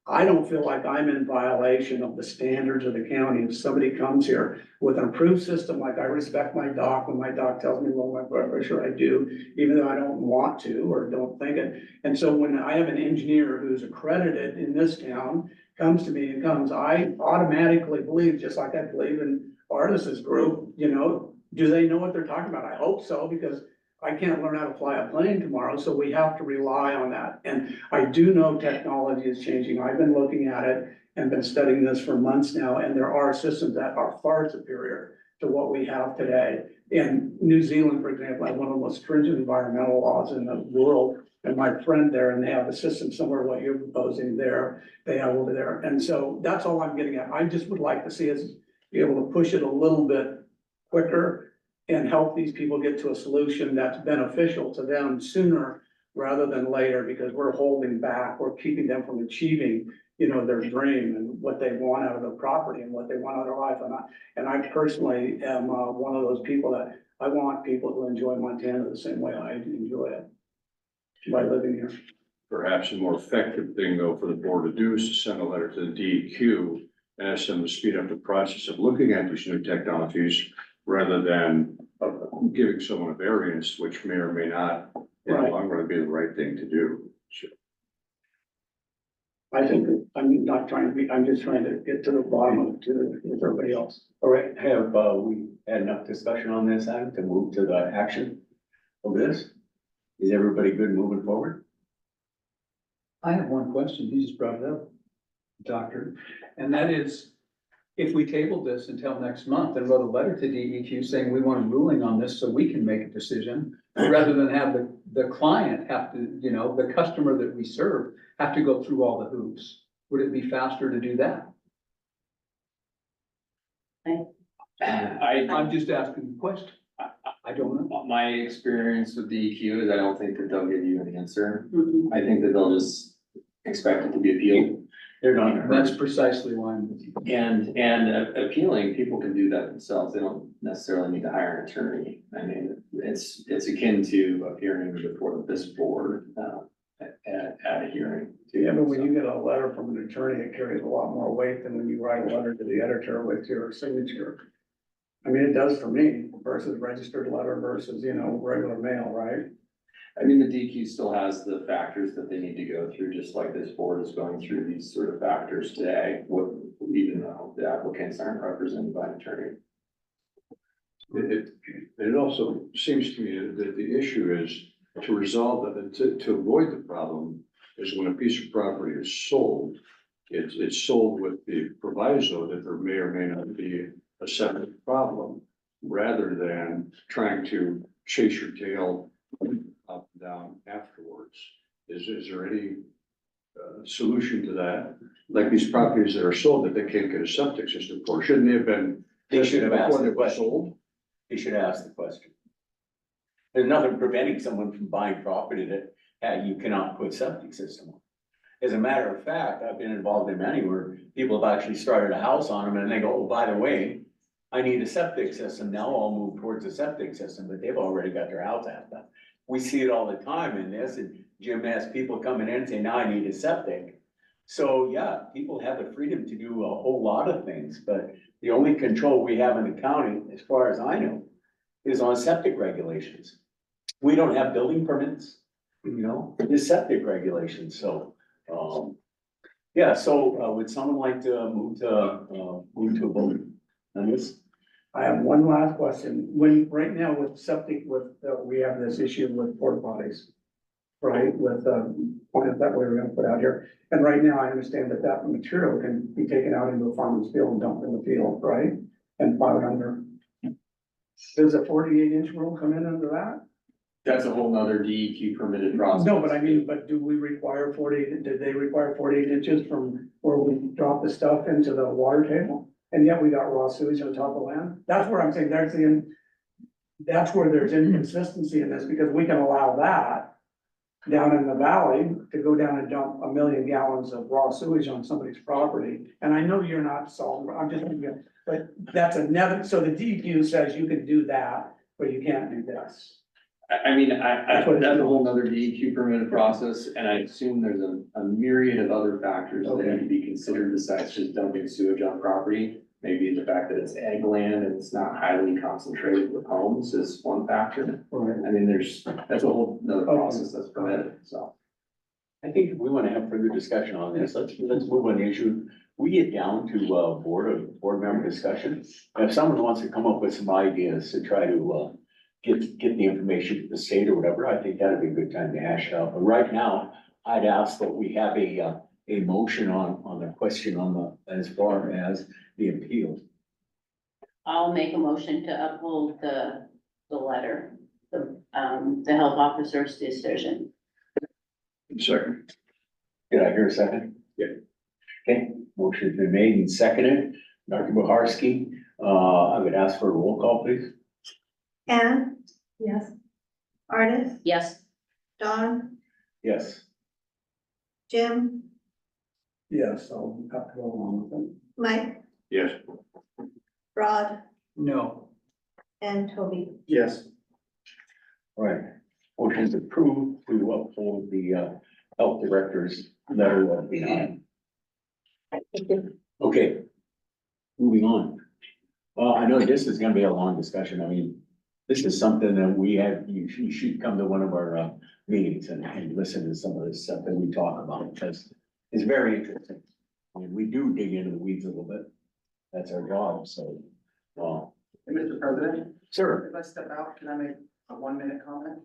I don't feel like I'm in violation of the standards of the county. If somebody comes here with an approved system, like I respect my doc, when my doc tells me low my blood pressure, I do, even though I don't want to or don't think it. And so when I have an engineer who's accredited in this town, comes to me and comes, I automatically believe, just like I believe in Artis's group, do they know what they're talking about? I hope so, because I can't learn how to fly a plane tomorrow, so we have to rely on that. And I do know technology is changing. I've been looking at it and been studying this for months now, and there are systems that are far superior to what we have today. In New Zealand, for example, has one of the most stringent environmental laws in the world. And my friend there, and they have a system similar to what you're proposing there, they have over there. And so that's all I'm getting at. I just would like to see us be able to push it a little bit quicker and help these people get to a solution that's beneficial to them sooner rather than later, because we're holding back, we're keeping them from achieving, their dream and what they want out of their property and what they want out of their life. And I personally am one of those people that I want people to enjoy Montana the same way I enjoy it by living here. Perhaps a more effective thing though for the board to do is to send a letter to the DEQ and ask them to speed up the process of looking at these new technologies rather than giving someone a variance, which may or may not in the long run be the right thing to do. I think, I'm just trying to get to the bottom of it too, with everybody else. All right, have we had enough discussion on this item to move to the action of this? Is everybody good moving forward? I have one question, you just brought it up, Doctor, and that is, if we table this until next month and wrote a letter to DEQ saying we want a ruling on this so we can make a decision, rather than have the client have to, the customer that we serve have to go through all the hoops, would it be faster to do that? I'm just asking the question. I don't know. My experience with DEQ is I don't think that they'll give you an answer. Mhm. I think that they'll just expect it to be appealed. They're not. That's precisely why I'm with you. And appealing, people can do that themselves. They don't necessarily need to hire an attorney. I mean, it's akin to appearing before this board, at a hearing. Yeah, but when you get a letter from an attorney, it carries a lot more weight than when you write a letter to the editor with your signature. I mean, it does for me versus registered letter versus, regular mail, right? I mean, the DEQ still has the factors that they need to go through, just like this board is going through these sort of factors today, even though the applicants aren't represented by an attorney. It also seems to me that the issue is to resolve that, to avoid the problem is when a piece of property is sold, it's sold with the proviso that there may or may not be a separate problem, rather than trying to chase your tail up and down afterwards. Is there any solution to that? Like these properties that are sold that they can't get a septic system for, shouldn't they have been? They should have asked before the they were question. sold? They should ask the question. There's nothing preventing someone from buying property that you cannot put septic system on. As a matter of fact, I've been involved in many where people have actually started a house on them and they go, oh, by the way, I need a septic system. Now I'll move towards a septic system, but they've already got their house out there. We see it all the time in this, and Jim has people coming in and say, now I need a septic. So yeah, people have the freedom to do a whole lot of things, but the only control we have in the county, as far as I know, is on septic regulations. We don't have building permits, it's septic regulations, so, yeah, so, would someone like to move to a vote on this? I have one last question. Right now with septic, we have this issue with porta potties, right? With, that way we're gonna put out here. And right now I understand that material can be taken out into a farmer's field and dumped in the field, right? And filed under. Does a 48-inch rule come in under that? That's a whole nother DEQ permitted process. No, but do we require 48, did they require 48 inches from where we drop the stuff into the water table? And yet we got raw sewage on top of land? That's where I'm saying, that's where there's inconsistency in this, because we can allow that down in the valley to go down and dump 1 million gallons of raw sewage on somebody's property. And I know you're not solving, I'm just thinking, but that's so the DEQ says you can do that, but you can't do this. I mean, that's a whole nother DEQ permitted process, and I assume there's a myriad of other factors that need to be considered besides just dumping sewage on property. Maybe the fact that it's ag land and it's not highly concentrated with homes is one factor. Right. I mean, that's a whole nother process that's permitted, so. I think if we want to have further discussion on this, let's move on the issue. We get down to board member discussion. If someone wants to come up with some ideas to try to get the information to the state or whatever, I think that'd be a good time to hash it out. But right now, I'd ask that we have a motion on the question as far as the appeal. I'll make a motion to uphold the letter, the health officer's decision. Second. Did I hear a second? Yeah. Okay, motion's been made and seconded. Dr. Boharski, I would ask for a roll call, please. Anne, Yes. Artis, Yes, Don, Yes. Jim, Yes, I'll have to go along with it. Mike, Yes. Rod, No. and Toby. Yes. All right, motion's approved to uphold the health director's letter of denial. Thank you. Okay, moving on. I know this is gonna be a long discussion. I mean, this is something that you should come to one of our meetings and listen to some of this stuff that we talk about, because it's very interesting. I mean, we do dig into the weeds a little bit. That's our job, so, Hey, Mr. President, sir, if I step out, can I make a 1-minute comment?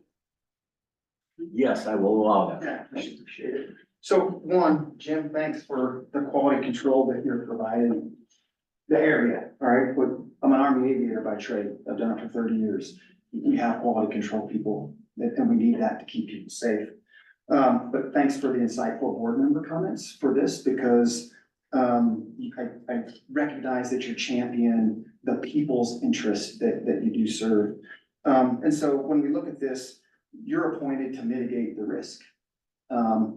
yes, I will allow that. Yeah, I appreciate it. So one, Jim, thanks for the quality control that you're providing the area, all right? I'm an Army aviator by trade. I've done it for 30 years. We have quality control people and we need that to keep people safe. But thanks for the insightful board member comments for this, because I recognize that you champion the people's interests that you do serve. And so when we look at this, you're appointed to mitigate the risk,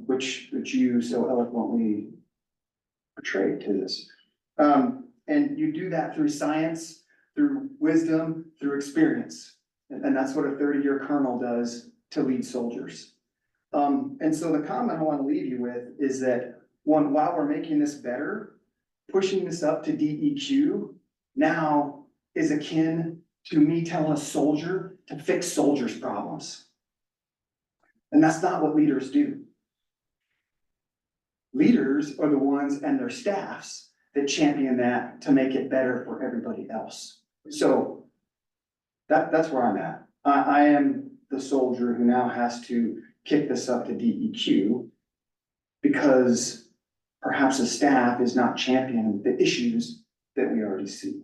which you so eloquently portrayed to this. And you do that through science, through wisdom, through experience. And that's what a 30-year colonel does to lead soldiers. And so the comment I want to leave you with is that, one, while we're making this better, pushing this up to DEQ now is akin to me telling a soldier to fix soldiers' problems. And that's not what leaders do. Leaders are the ones and their staffs that champion that to make it better for everybody else. So that's where I'm at. I am the soldier who now has to kick this up to DEQ because perhaps the staff is not championing the issues that we already see.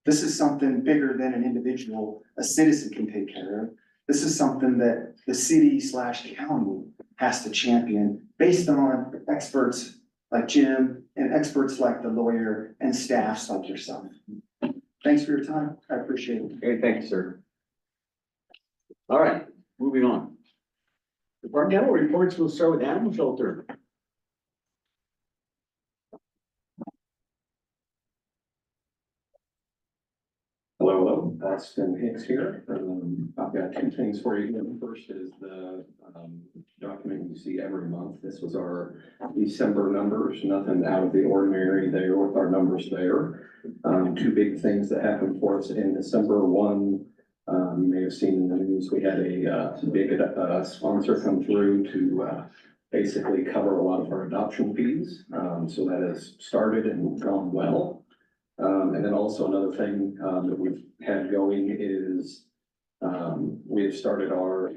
This is something bigger than an individual, a citizen can take care of. This is something that the city/county has to champion based on experts like Jim and experts like the lawyer and staffs like yourself. Thanks for your time. I appreciate it. Okay, thank you, sir. All right, moving on. Departmental reports, we'll start with animal shelter. Hello, Austin Hicks here. I've got two things for you. The first is the document you see every month. This was our December numbers, nothing out of the ordinary there with our numbers there. Two big things that happened for us in December. One, you may have seen in the news, we had a big sponsor come through to basically cover a lot of our adoption fees. So that has started and gone well. And then also another thing that we've had going is we have started our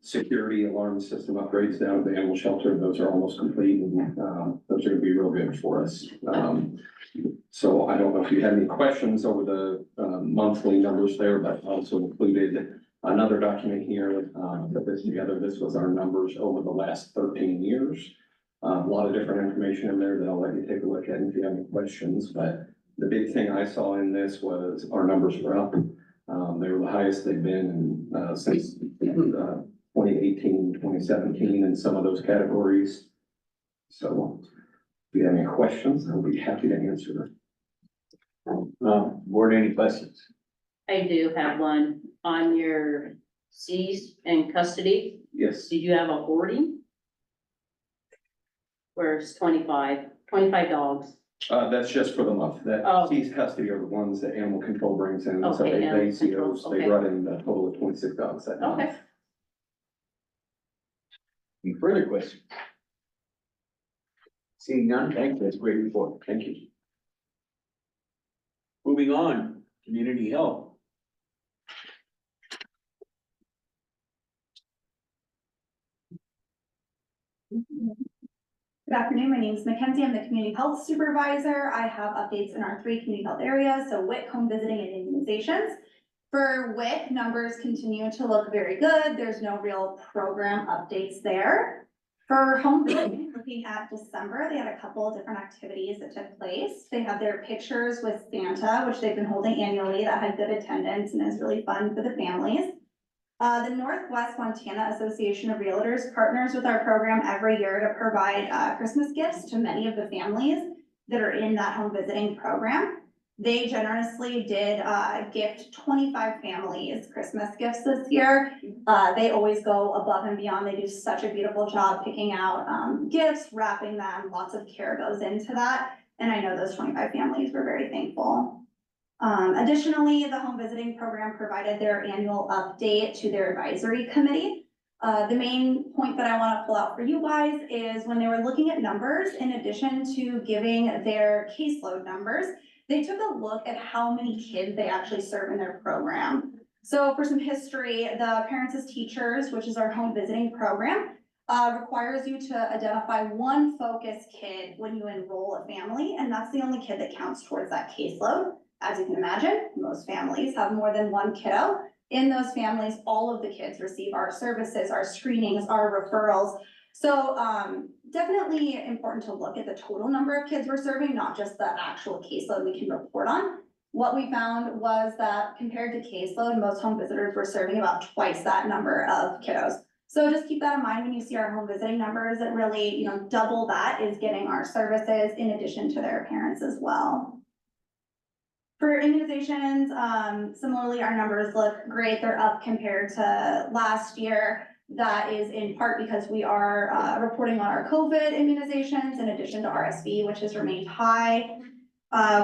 security alarm system upgrades down at the animal shelter. Those are almost complete, and those are gonna be real good for us. So I don't know if you had any questions over the monthly numbers there, but I also included another document here that this together. This was our numbers over the last 13 years. A lot of different information in there that I'll let you take a look at if you have any questions, but the big thing I saw in this was our numbers were up. They were the highest they've been in, since, 2018, 2017 in some of those categories. So if you have any questions, I'll be happy to answer them. Board, any questions? I do have one on your seized and custody. Yes. Did you have a hoarding? Where's 25 dogs? That's just for the month. That Oh. seized custody are the ones that animal control brings in. So Okay, they animal see control, those, okay. they brought in a total of 26 dogs that month. Okay. Any further questions? Seeing none, thank you, that's a great report, thank you. Moving on, community health. Good afternoon, my name is Mackenzie, I'm the community health supervisor. I have updates in our 3 community health areas, so WIC, home visiting and immunizations. For WIC, numbers continue to look very good. There's no real program updates there. For home visiting, looking at December, they had a couple of different activities that took place. They had their pictures with Santa, which they've been holding annually, that had good attendance and is really fun for the families. The Northwest Montana Association of Realtors partners with our program every year to provide Christmas gifts to many of the families that are in that home visiting program. They generously did gift 25 families Christmas gifts this year. They always go above and beyond. They do such a beautiful job picking out gifts, wrapping them. Lots of care goes into that. And I know those 25 families were very thankful. Additionally, the home visiting program provided their annual update to their advisory committee. The main point that I want to pull out for you guys is when they were looking at numbers, in addition to giving their caseload numbers, they took a look at how many kids they actually serve in their program. So for some history, the Parents as Teachers, which is our home visiting program, requires you to identify one focus kid when you enroll a family, and that's the only kid that counts towards that caseload. As you can imagine, most families have more than one kiddo. In those families, all of the kids receive our services, our screenings, our referrals. So definitely important to look at the total number of kids we're serving, not just the actual caseload we can report on. What we found was that compared to caseload, most home visitors were serving about twice that number of kiddos. So just keep that in mind when you see our home visiting numbers, that really, double that is getting our services in addition to their parents as well. For immunizations, similarly, our numbers look great. They're up compared to last year. That is in part because we are reporting on our COVID immunizations in addition to RSV, which has remained high.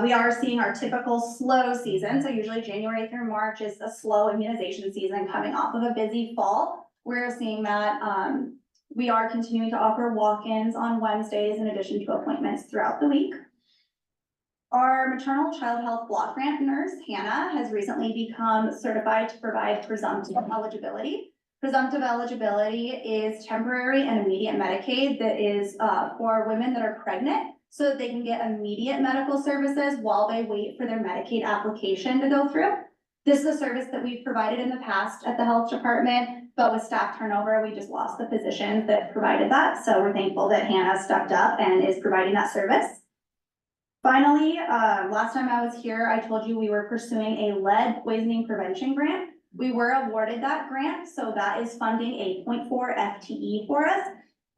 We are seeing our typical slow season. So usually January through March is a slow immunization season coming off of a busy fall. We're seeing that we are continuing to offer walk-ins on Wednesdays in addition to appointments throughout the week. Our maternal child health block grant nurse, Hannah, has recently become certified to provide presumptive eligibility. Presumptive eligibility is temporary and immediate Medicaid that is for women that are pregnant so that they can get immediate medical services while they wait for their Medicaid application to go through. This is a service that we've provided in the past at the health department, but with staff turnover, we just lost the position that provided that. So we're thankful that Hannah stepped up and is providing that service. Finally, last time I was here, I told you we were pursuing a lead poisoning prevention grant. We were awarded that grant, so that is funding a 0.4 FTE for us.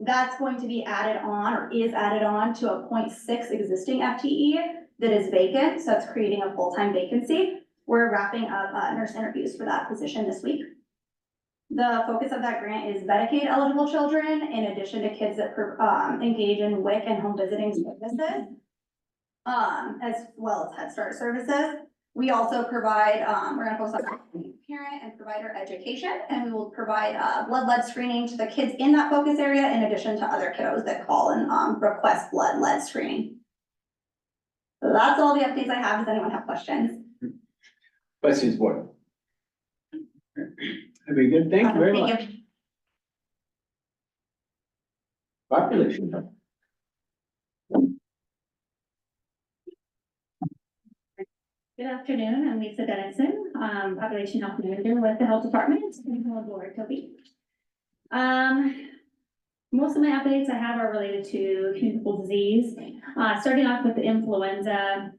That's going to be added on or is added on to a 0.6 existing FTE that is vacant, so it's creating a full-time vacancy. We're wrapping up nurse interviews for that position this week. The focus of that grant is Medicaid eligible children, in addition to kids that engage in WIC and home visiting services. As well as Head Start services. We also provide, we're gonna focus on parent and provider education, and we will provide blood lead screening to the kids in that focus area, in addition to other kiddos that call and request blood lead screening. So that's all the updates I have. Does anyone have questions? Questions, board? Very good, thank you very Thank much. Population health. Good afternoon, I'm Lisa Dennison, Population Health Manager with the Health Department. Welcome aboard, Toby. Most of my updates I have are related to communicable disease. Starting off with the influenza,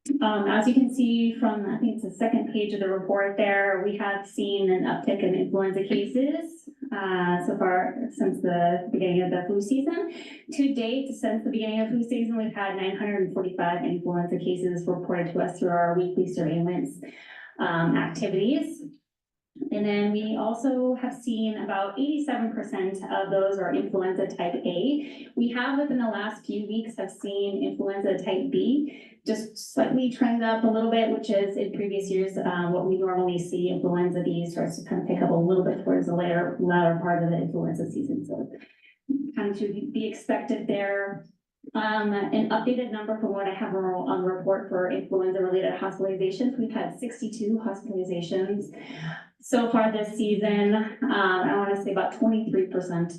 As you can see from, I think it's the second page of the report there, we have seen an uptick in influenza cases so far since the beginning of the flu season. To date, since the beginning of flu season, we've had 945 influenza cases reported to us through our weekly surveillance activities. And then we also have seen about 87% of those are influenza type A. We have within the last few weeks have seen influenza type B just slightly trend up a little bit, which is in previous years, what we normally see. Influenza B starts to kind of pick up a little bit towards the latter part of the influenza season. So kind of to be expected there. An updated number from what I have on the report for influenza-related hospitalizations. We've had 62 hospitalizations so far this season. I want to say about 23%,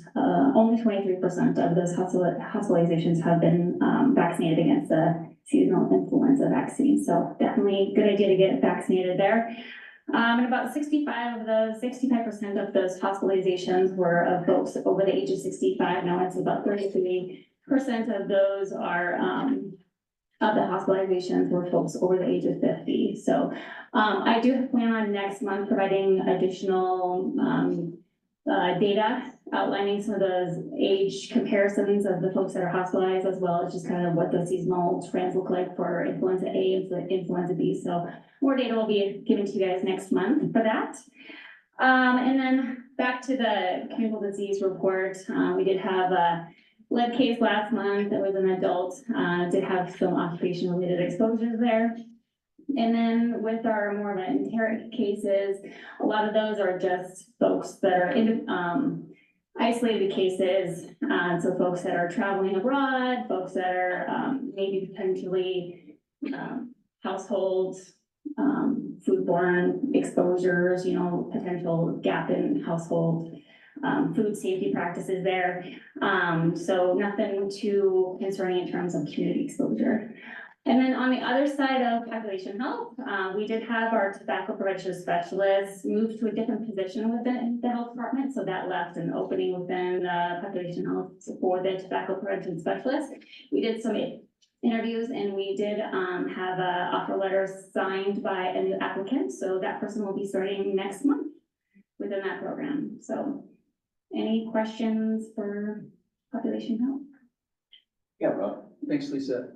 only 23% of those hospitalizations have been vaccinated against the seasonal influenza vaccine. So definitely a good idea to get vaccinated there. And about 65% of those hospitalizations were of folks over the age of 65. Now it's about 33% of those are of the hospitalizations were folks over the age of 50. So I do plan on next month providing additional data outlining some of those age comparisons of the folks that are hospitalized, as well as just kind of what the seasonal trends look like for influenza A and influenza B. So more data will be given to you guys next month for that. And then back to the communicable disease report, we did have a lead case last month. That was an adult, did have some occupation related exposures there. And then with our more of an enteric cases, a lot of those are just folks that are in isolated cases. So folks that are traveling abroad, folks that are maybe potentially household foodborne exposures, you know, potential gap in household food safety practices there. So nothing too concerning in terms of community exposure. And then on the other side of population health, we did have our tobacco prevention specialists move to a different position within the health department. So that left an opening within population health for the tobacco prevention specialist. We did some interviews and we did have a offer letter signed by a new applicant. So that person will be starting next month within that program. So any questions for population health? Yeah, Rob. Thanks, Lisa.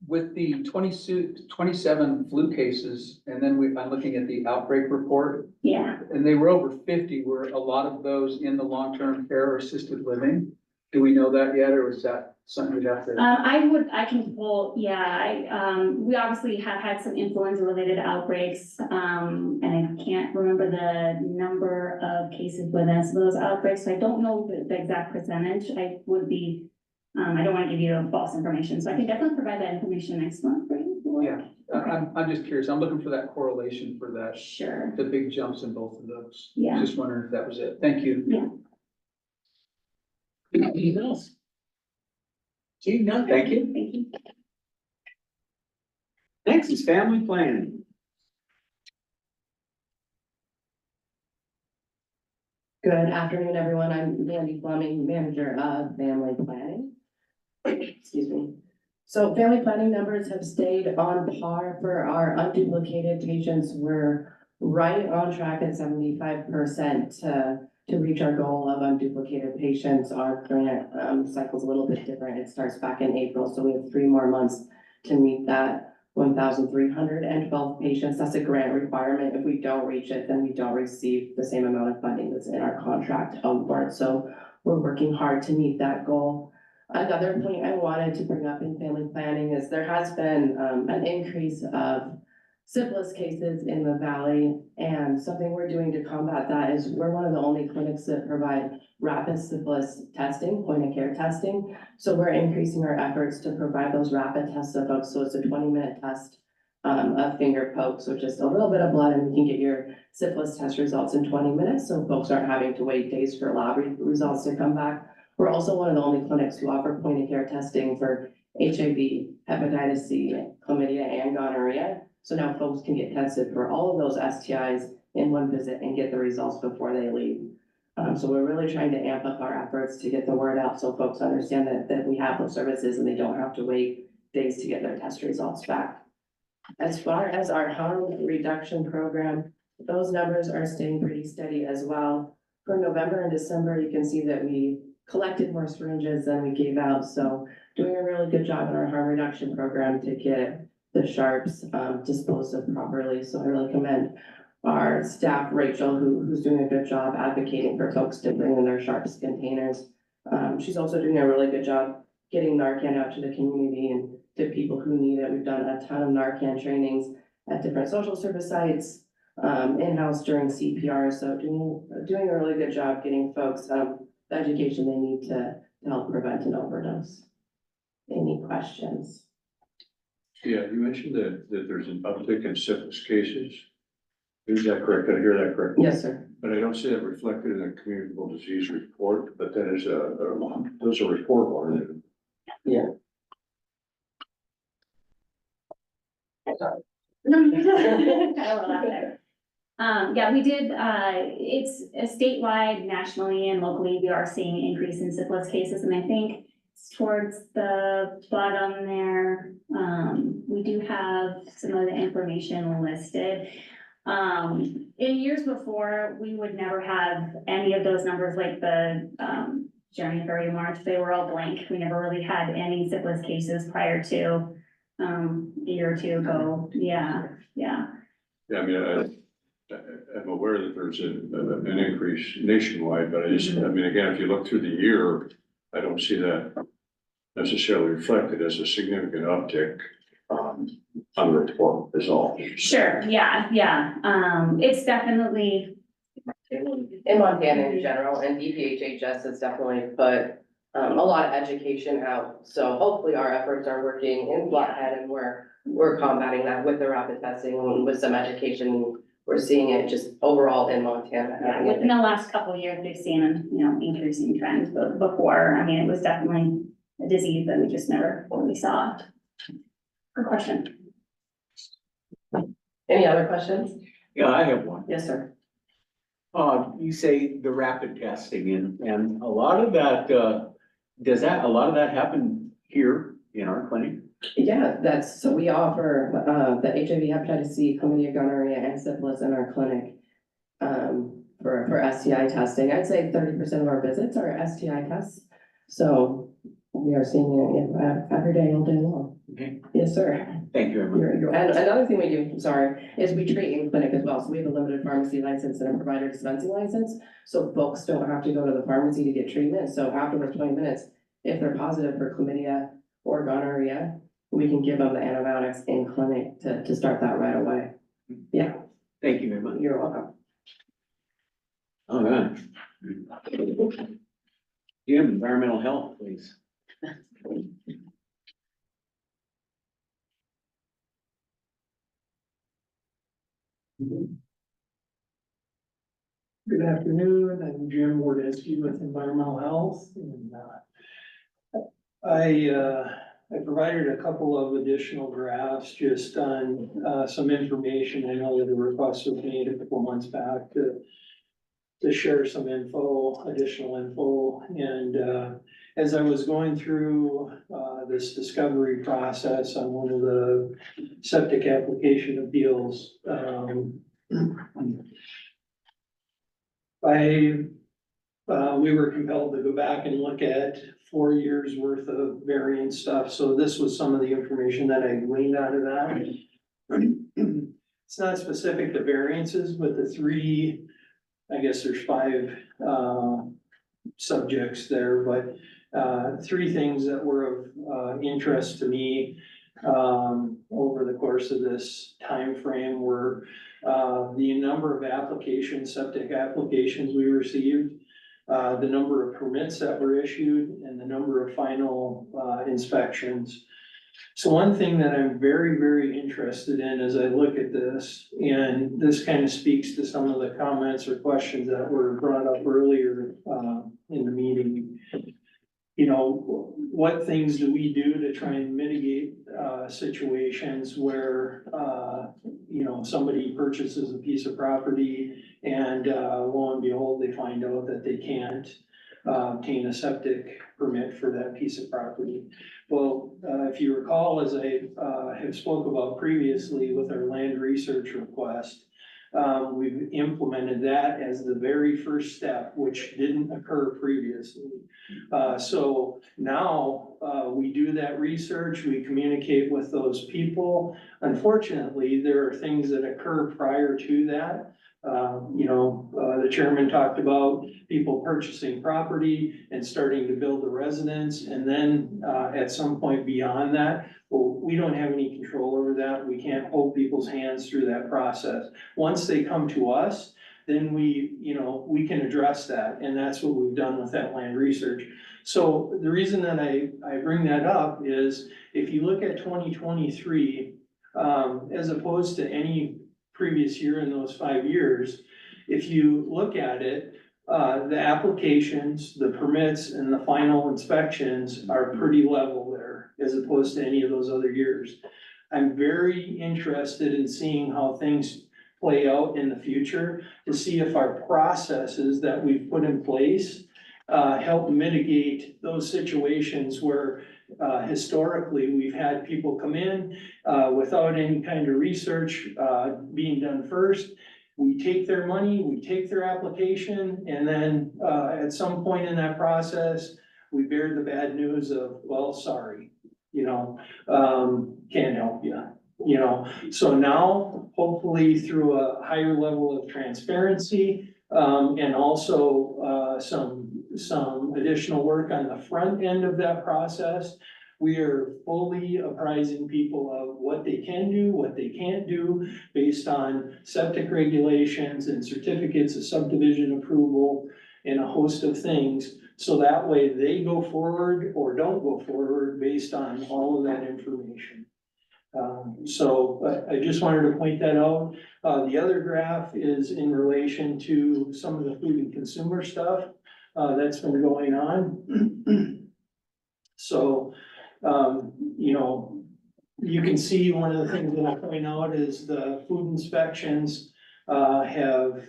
With the 27 flu cases, and then I'm looking at the outbreak report, Yeah. and they were over 50. Were a lot of those in the long-term care or assisted living? Do we know that yet, or is that something we'd have to? I can pull, yeah, we obviously have had some influenza-related outbreaks, and I can't remember the number of cases within some of those outbreaks, so I don't know the exact percentage. I would be, I don't want to give you false information, so I can definitely provide that information next month for you. Yeah, I'm just curious. I'm looking for that correlation for that. Sure. The big jumps in both of those. Yeah. Just wondering if that was it. Thank you. Yeah. Anything else? Seeing none, thank you. Thank you. Next is family planning. Good afternoon, everyone. I'm Mandy Fleming, manager of family planning. Excuse me. So family planning numbers have stayed on par for our unduplicated patients. We're right on track at 75% to reach our goal of unduplicated patients. Our grant cycle's a little bit different. It starts back in April, so we have 3 more months to meet that 1,312 patients. That's a grant requirement. If we don't reach it, then we don't receive the same amount of funding that's in our contract award. So we're working hard to meet that goal. Another point I wanted to bring up in family planning is there has been an increase of syphilis cases in the valley, and something we're doing to combat that is we're one of the only clinics that provide rapid syphilis testing, point of care testing. So we're increasing our efforts to provide those rapid tests to folks. So it's a 20-minute test of finger poke, so just a little bit of blood, and you can get your syphilis test results in 20 minutes. So folks aren't having to wait days for lab results to come back. We're also one of the only clinics who offer point of care testing for HIV, hepatitis C, chlamydia, and gonorrhea. So now folks can get tested for all of those STIs in one visit and get the results before they leave. So we're really trying to amp up our efforts to get the word out so folks understand that we have those services and they don't have to wait days to get their test results back. As far as our harm reduction program, those numbers are staying pretty steady as well. For November and December, you can see that we collected more syringes than we gave out, so doing a really good job in our harm reduction program to get the sharps disposed of properly. So I really commend our staff, Rachel, who's doing a good job advocating for folks to bring in their sharps containers. She's also doing a really good job getting Narcan out to the community and to people who need it. We've done a ton of Narcan trainings at different social service sites, in-house during CPR, so doing a really good job getting folks the education they need to help prevent an overdose. Any questions? Yeah, you mentioned that there's an uptick in syphilis cases. Is that correct? Did I hear that correct? Yes, sir. But I don't see that reflected in the communicable disease report, but that is there's a report on it. Yeah. Yeah, we did, it's a statewide, nationally and locally, we are seeing an increase in syphilis cases, and I think it's towards the bottom there. We do have some of the information listed. In years before, we would never have any of those numbers, like the, January, February, March, they were all blank. We never really had any syphilis cases prior to, a year or two ago. Yeah. Yeah, I mean, I'm aware that there's an increase nationwide, but I mean, again, if you look through the year, I don't see that necessarily reflected as a significant uptick on the report is all. Sure, yeah. It's definitely. In Montana in general, and DPHHS has definitely put a lot of education out. So hopefully our efforts are working in Flathead, and we're combating that with the rapid testing and with some education. We're seeing it just overall in Montana. Yeah, within the last couple of years, we've seen an increasing trend, but before, I mean, it was definitely a disease that we just never really saw. Good question. Any other questions? Yeah, I have one. Yes, sir. You say the rapid testing and a lot of that, a lot of that happen here in our clinic? Yeah, so we offer the HIV, hepatitis C, chlamydia, gonorrhea, and syphilis in our clinic for STI testing. I'd say 30% of our visits are STI tests. So we are seeing it every day, all day long. Okay. Yes, sir. Thank you very much. And another thing we do, is we treat in clinic as well. So we have a limited pharmacy license and a provider dispensing license. So folks don't have to go to the pharmacy to get treatment. So after the 20 minutes, if they're positive for chlamydia or gonorrhea, we can give them the antibiotics in clinic to start that right away. Yeah. Thank you very much. You're welcome. All right. Jim, environmental health, please. Good afternoon, I'm Jim Wardensky with Environmental Health, and I provided a couple of additional graphs just on some information. I know that a request was made a couple months back to share some additional info, and as I was going through this discovery process on one of the septic application appeals, we were compelled to go back and look at 4 years worth of variant stuff. So this was some of the information that I gleaned out of that. It's not specific to variances, but the three, I guess there's 5 subjects there, but 3 things that were of interest to me over the course of this time frame were the number of applications, septic applications we received, the number of permits that were issued, and the number of final inspections. So one thing that I'm very, very interested in as I look at this, and this kind of speaks to some of the comments or questions that were brought up earlier in the meeting. You know, what things do we do to try and mitigate situations where, somebody purchases a piece of property and lo and behold, they find out that they can't obtain a septic permit for that piece of property. Well, if you recall, as I have spoke about previously with our land research request, we've implemented that as the very first step, which didn't occur previously. So now, we do that research, we communicate with those people. Unfortunately, there are things that occur prior to that. The chairman talked about people purchasing property and starting to build a residence, and then, at some point beyond that, well, we don't have any control over that. We can't hold people's hands through that process. Once they come to us, then we can address that, and that's what we've done with that land research. So the reason that I bring that up is, if you look at 2023, as opposed to any previous year in those 5 years, if you look at it, the applications, the permits, and the final inspections are pretty level there, as opposed to any of those other years. I'm very interested in seeing how things play out in the future, to see if our processes that we've put in place help mitigate those situations where historically we've had people come in without any kind of research being done first. We take their money, we take their application, and then at some point in that process, we bear the bad news of, well, sorry, can't help you. So now, hopefully through a higher level of transparency, and also some additional work on the front end of that process, we are fully apprising people of what they can do, what they can't do, based on septic regulations and certificates of subdivision approval and a host of things. So that way they go forward or don't go forward based on all of that information. So I just wanted to point that out. The other graph is in relation to some of the food and consumer stuff that's been going on. So, you can see one of the things that I point out is the food inspections have,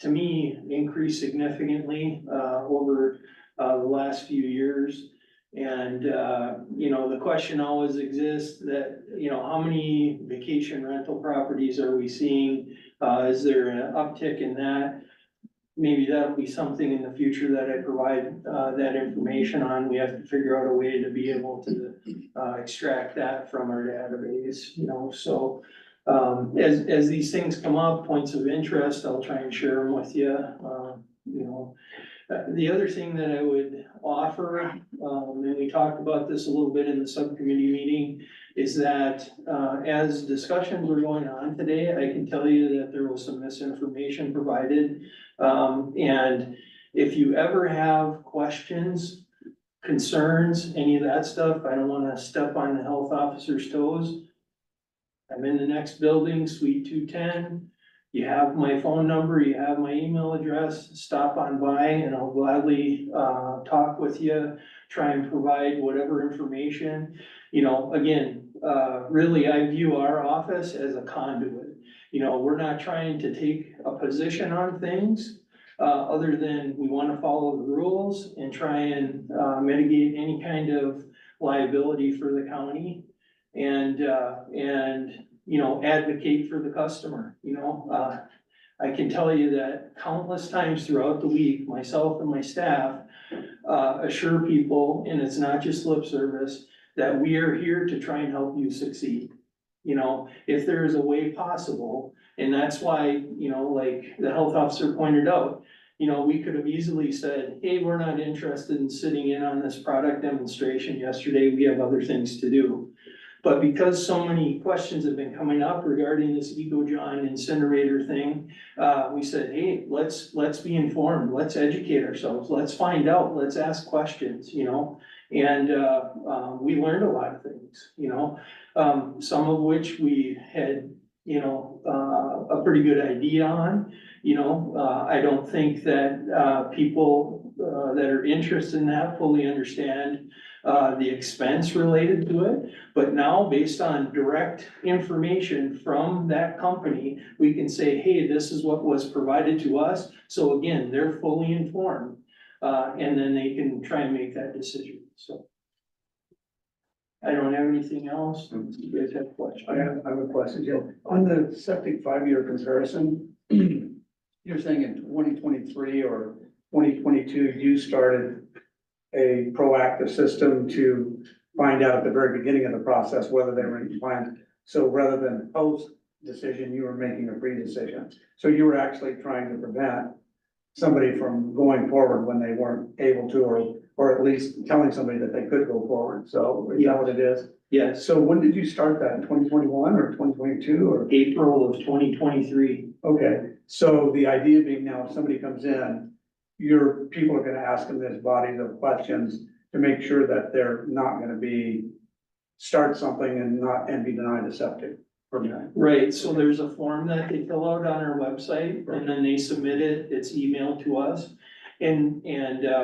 to me, increased significantly over the last few years. And, the question always exists that, how many vacation rental properties are we seeing? Is there an uptick in that? Maybe that'll be something in the future that I provide that information on. We have to figure out a way to be able to extract that from our database, so. As these things come up, points of interest, I'll try and share them with you, The other thing that I would offer, and we talked about this a little bit in the subcommittee meeting, is that as discussions were going on today, I can tell you that there was some misinformation provided. And if you ever have questions, concerns, any of that stuff, I don't wanna step on the health officer's toes. I'm in the next building, suite 210. You have my phone number, you have my email address, stop on by and I'll gladly talk with you, try and provide whatever information. Again, really, I view our office as a conduit. We're not trying to take a position on things, other than we wanna follow the rules and try and mitigate any kind of liability for the county. And advocate for the customer, I can tell you that countless times throughout the week, myself and my staff assure people, and it's not just lip service, that we are here to try and help you succeed. If there is a way possible, and that's why, like the health officer pointed out, we could have easily said, hey, we're not interested in sitting in on this product demonstration yesterday, we have other things to do. But because so many questions have been coming up regarding this EcoJohn incinerator thing, we said, hey, let's be informed, let's educate ourselves, let's find out, let's ask questions, and we learned a lot of things, some of which we had, a pretty good idea on. I don't think that people that are interested in that fully understand the expense related to it. But now, based on direct information from that company, we can say, hey, this is what was provided to us. So again, they're fully informed. and then they can try and make that decision, so. I don't have anything else. You guys have questions? I have a question, Joe. On the septic 5-year comparison, you're saying in 2023 or 2022, you started a proactive system to find out at the very beginning of the process whether they were in compliance. So rather than post decision, you were making a pre-decision. So you were actually trying to prevent somebody from going forward when they weren't able to, or at least telling somebody that they could go forward. So is that what it is? Yes, So when did you start that? In 2021 or 2022 or? April of 2023. Okay, so the idea being now, if somebody comes in, your people are gonna ask them this bodies of questions to make sure that they're not gonna start something and be denied a septic permit. Right, so there's a form that they fill out on our website and then they submit it, it's emailed to us. And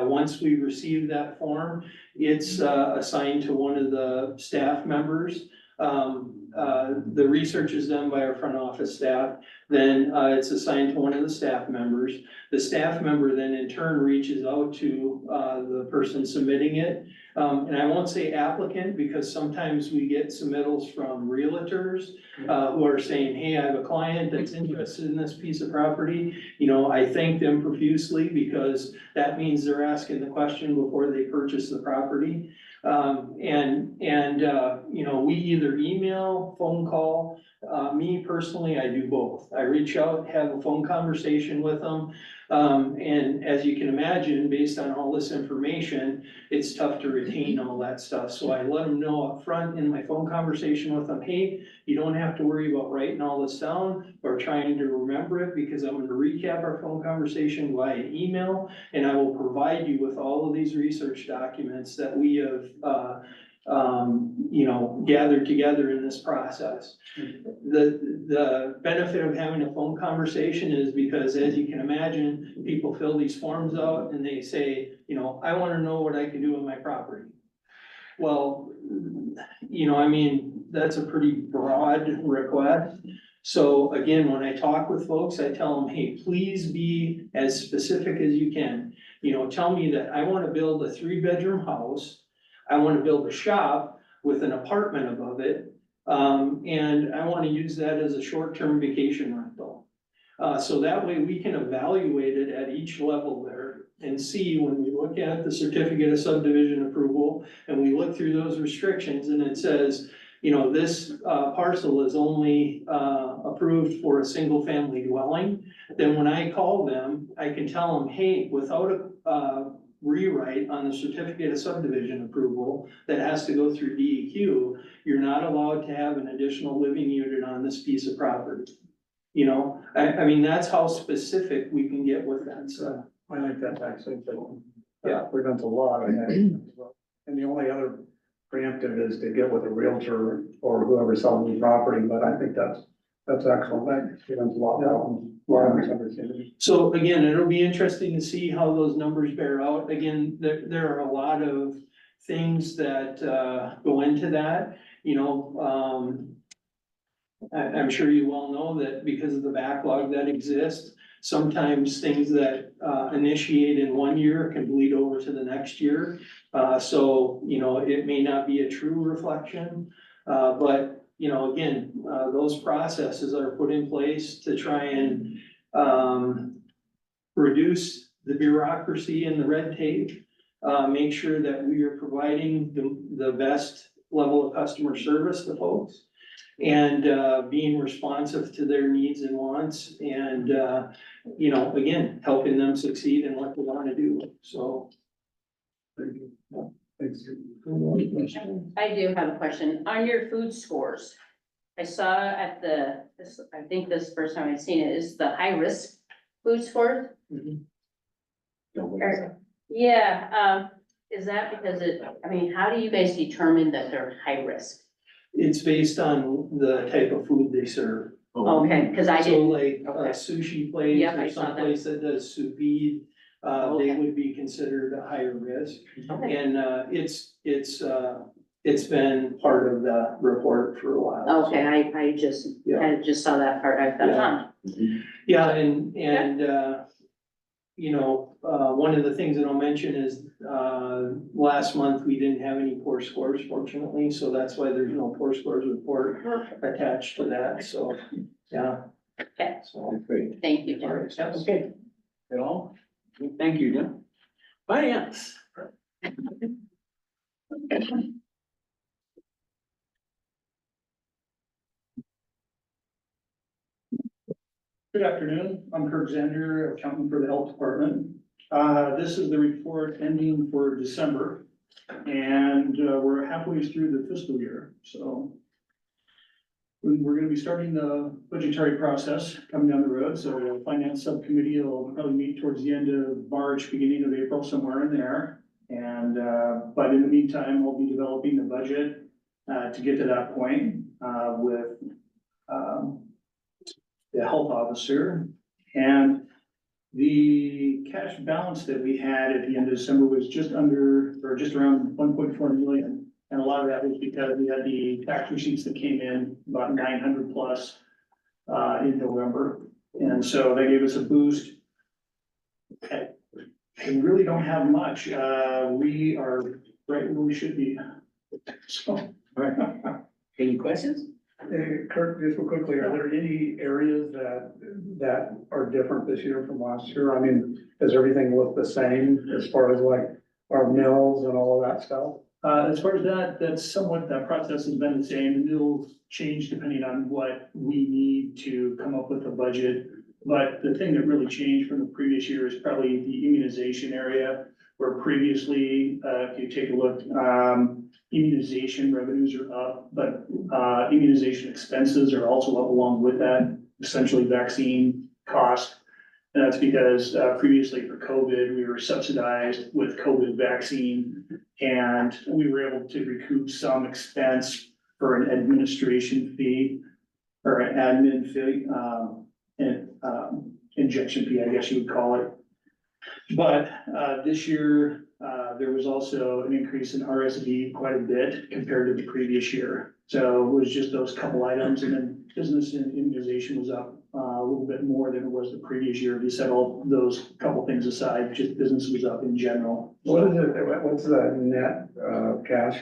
once we receive that form, it's assigned to one of the staff members. The research is done by our front office staff, then it's assigned to one of the staff members. The staff member then in turn reaches out to the person submitting it. And I won't say applicant because sometimes we get submittals from realtors who are saying, hey, I have a client that's interested in this piece of property. You know, I thank them profusely because that means they're asking the question before they purchase the property. You know, we either email, phone call, me personally, I do both. I reach out, have a phone conversation with them. And as you can imagine, based on all this information, it's tough to retain all that stuff. So I let them know up front in my phone conversation with them, hey, you don't have to worry about writing all this down or trying to remember it because I'm going to recap our phone conversation via email. And I will provide you with all of these research documents that we have, you know, gathered together in this process. The benefit of having a phone conversation is because, as you can imagine, people fill these forms out and they say, you know, I want to know what I can do with my property. Well, you know, I mean, that's a pretty broad request. So again, when I talk with folks, I tell them, hey, please be as specific as you can. You know, tell me that I want to build a 3-bedroom house. I want to build a shop with an apartment above it. And I want to use that as a short-term vacation rental. So that way we can evaluate it at each level there and see when we look at the certificate of subdivision approval and we look through those restrictions and it says, you know, this parcel is only approved for a single family dwelling. Then when I call them, I can tell them, hey, without a rewrite on the certificate of subdivision approval that has to go through DEQ, you're not allowed to have an additional living unit on this piece of property. You know, I mean, that's how specific we can get with that stuff. I think that's actually, prevents a lot. And the only other preemptive is to get with a realtor or whoever selling the property, but I think that's excellent. That prevents a lot of misunderstanding. So again, it'll be interesting to see how those numbers bear out. Again, there are a lot of things that go into that, you know. I'm sure you well know that because of the backlog that exists, sometimes things that initiate in one year can bleed over to the next year. So, you know, it may not be a true reflection, but, you know, again, those processes are put in place to try and reduce the bureaucracy and the red tape, make sure that we are providing the best level of customer service to folks and being responsive to their needs and wants and, you know, again, helping them succeed in what they want to do. So. Thanks. I do have a question. On your food scores, I saw at I think this is the first time I've seen it, is the high risk food score. Yeah, is that because I mean, how do you guys determine that they're high risk? It's based on the type of food they serve. Okay, because I So didn't. like a sushi place Yep, I or saw that. someplace that does sous vide, they Okay. would be considered a higher risk. Okay. And it's been part of the report for a while. so. Okay, I just saw that part. I thought, Yeah. huh. Yeah, and one of the things that I'll mention is, last month, we didn't have any poor scores fortunately, so that's why there's no poor scores report attached to that, so, yeah. Okay. So, Great. Thank you, Jim. Okay. At all? Thank you, Jim. Finance. Good afternoon, I'm Kirk Zander, accountant for the health department. This is the report ending for December, and we're halfway through the fiscal year, so we're gonna be starting the budgetary process coming down the road, so the finance subcommittee will probably meet towards the end of March, beginning of April, somewhere in there. And, but in the meantime, we'll be developing the budget, to get to that point, with, the health officer. And the cash balance that we had at the end of December was just under, or just around 1.4 million. And a lot of that was because we had the tax receipts that came in, about 900 plus, in November. And so that gave us a boost. We really don't have much. We are right where we should be. So. Any questions? Hey, Kirk, just real quickly, are there any areas that are different this year from last year? I mean, does everything look the same as far as like our mills and all of that stuff? As far as that, that process has been the same. The mills change depending on what we need to come up with a budget. But the thing that really changed from the previous year is probably the immunization area, where previously, if you take a look, immunization revenues are up, but immunization expenses are also up along with that, essentially vaccine cost. And that's because previously for COVID, we were subsidized with COVID vaccine, and we were able to recoup some expense for an administration fee or an admin fee, and injection fee, I guess you would call it. But this year, there was also an increase in RSV quite a bit compared to the previous year. So it was just those couple items, and then business and immunization was up a little bit more than it was the previous year. If you set all those couple things aside, just business was up in general. What is it, what's the net, cash?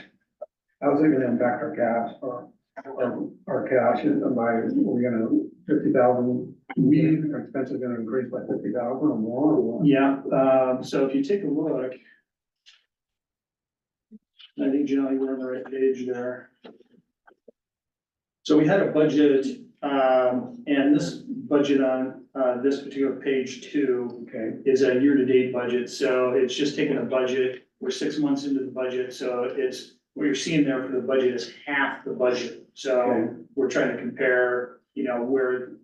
How's it gonna impact our cash or our cash we're gonna 50,000? Our expenses are gonna increase by 50,000 or more or what? Yeah, so if you take a look, I think, Janelle, you were on the right page there. So we had a budget, and this budget on, this particular page 2 is a year-to-date budget. So it's just taking a budget, we're 6 months into the budget, so it's, what you're seeing there for the budget is half the budget. So we're trying to compare, where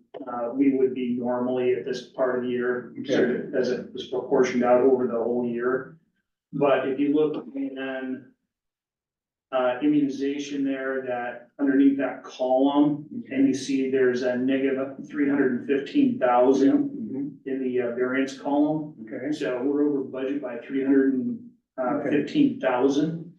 we would be normally at this part of the year, as it was proportioned out over the whole year. But if you look in immunization there, that underneath that column, and you see there's a negative 315,000 in the variance column. Okay. So we're over budget by 315,000.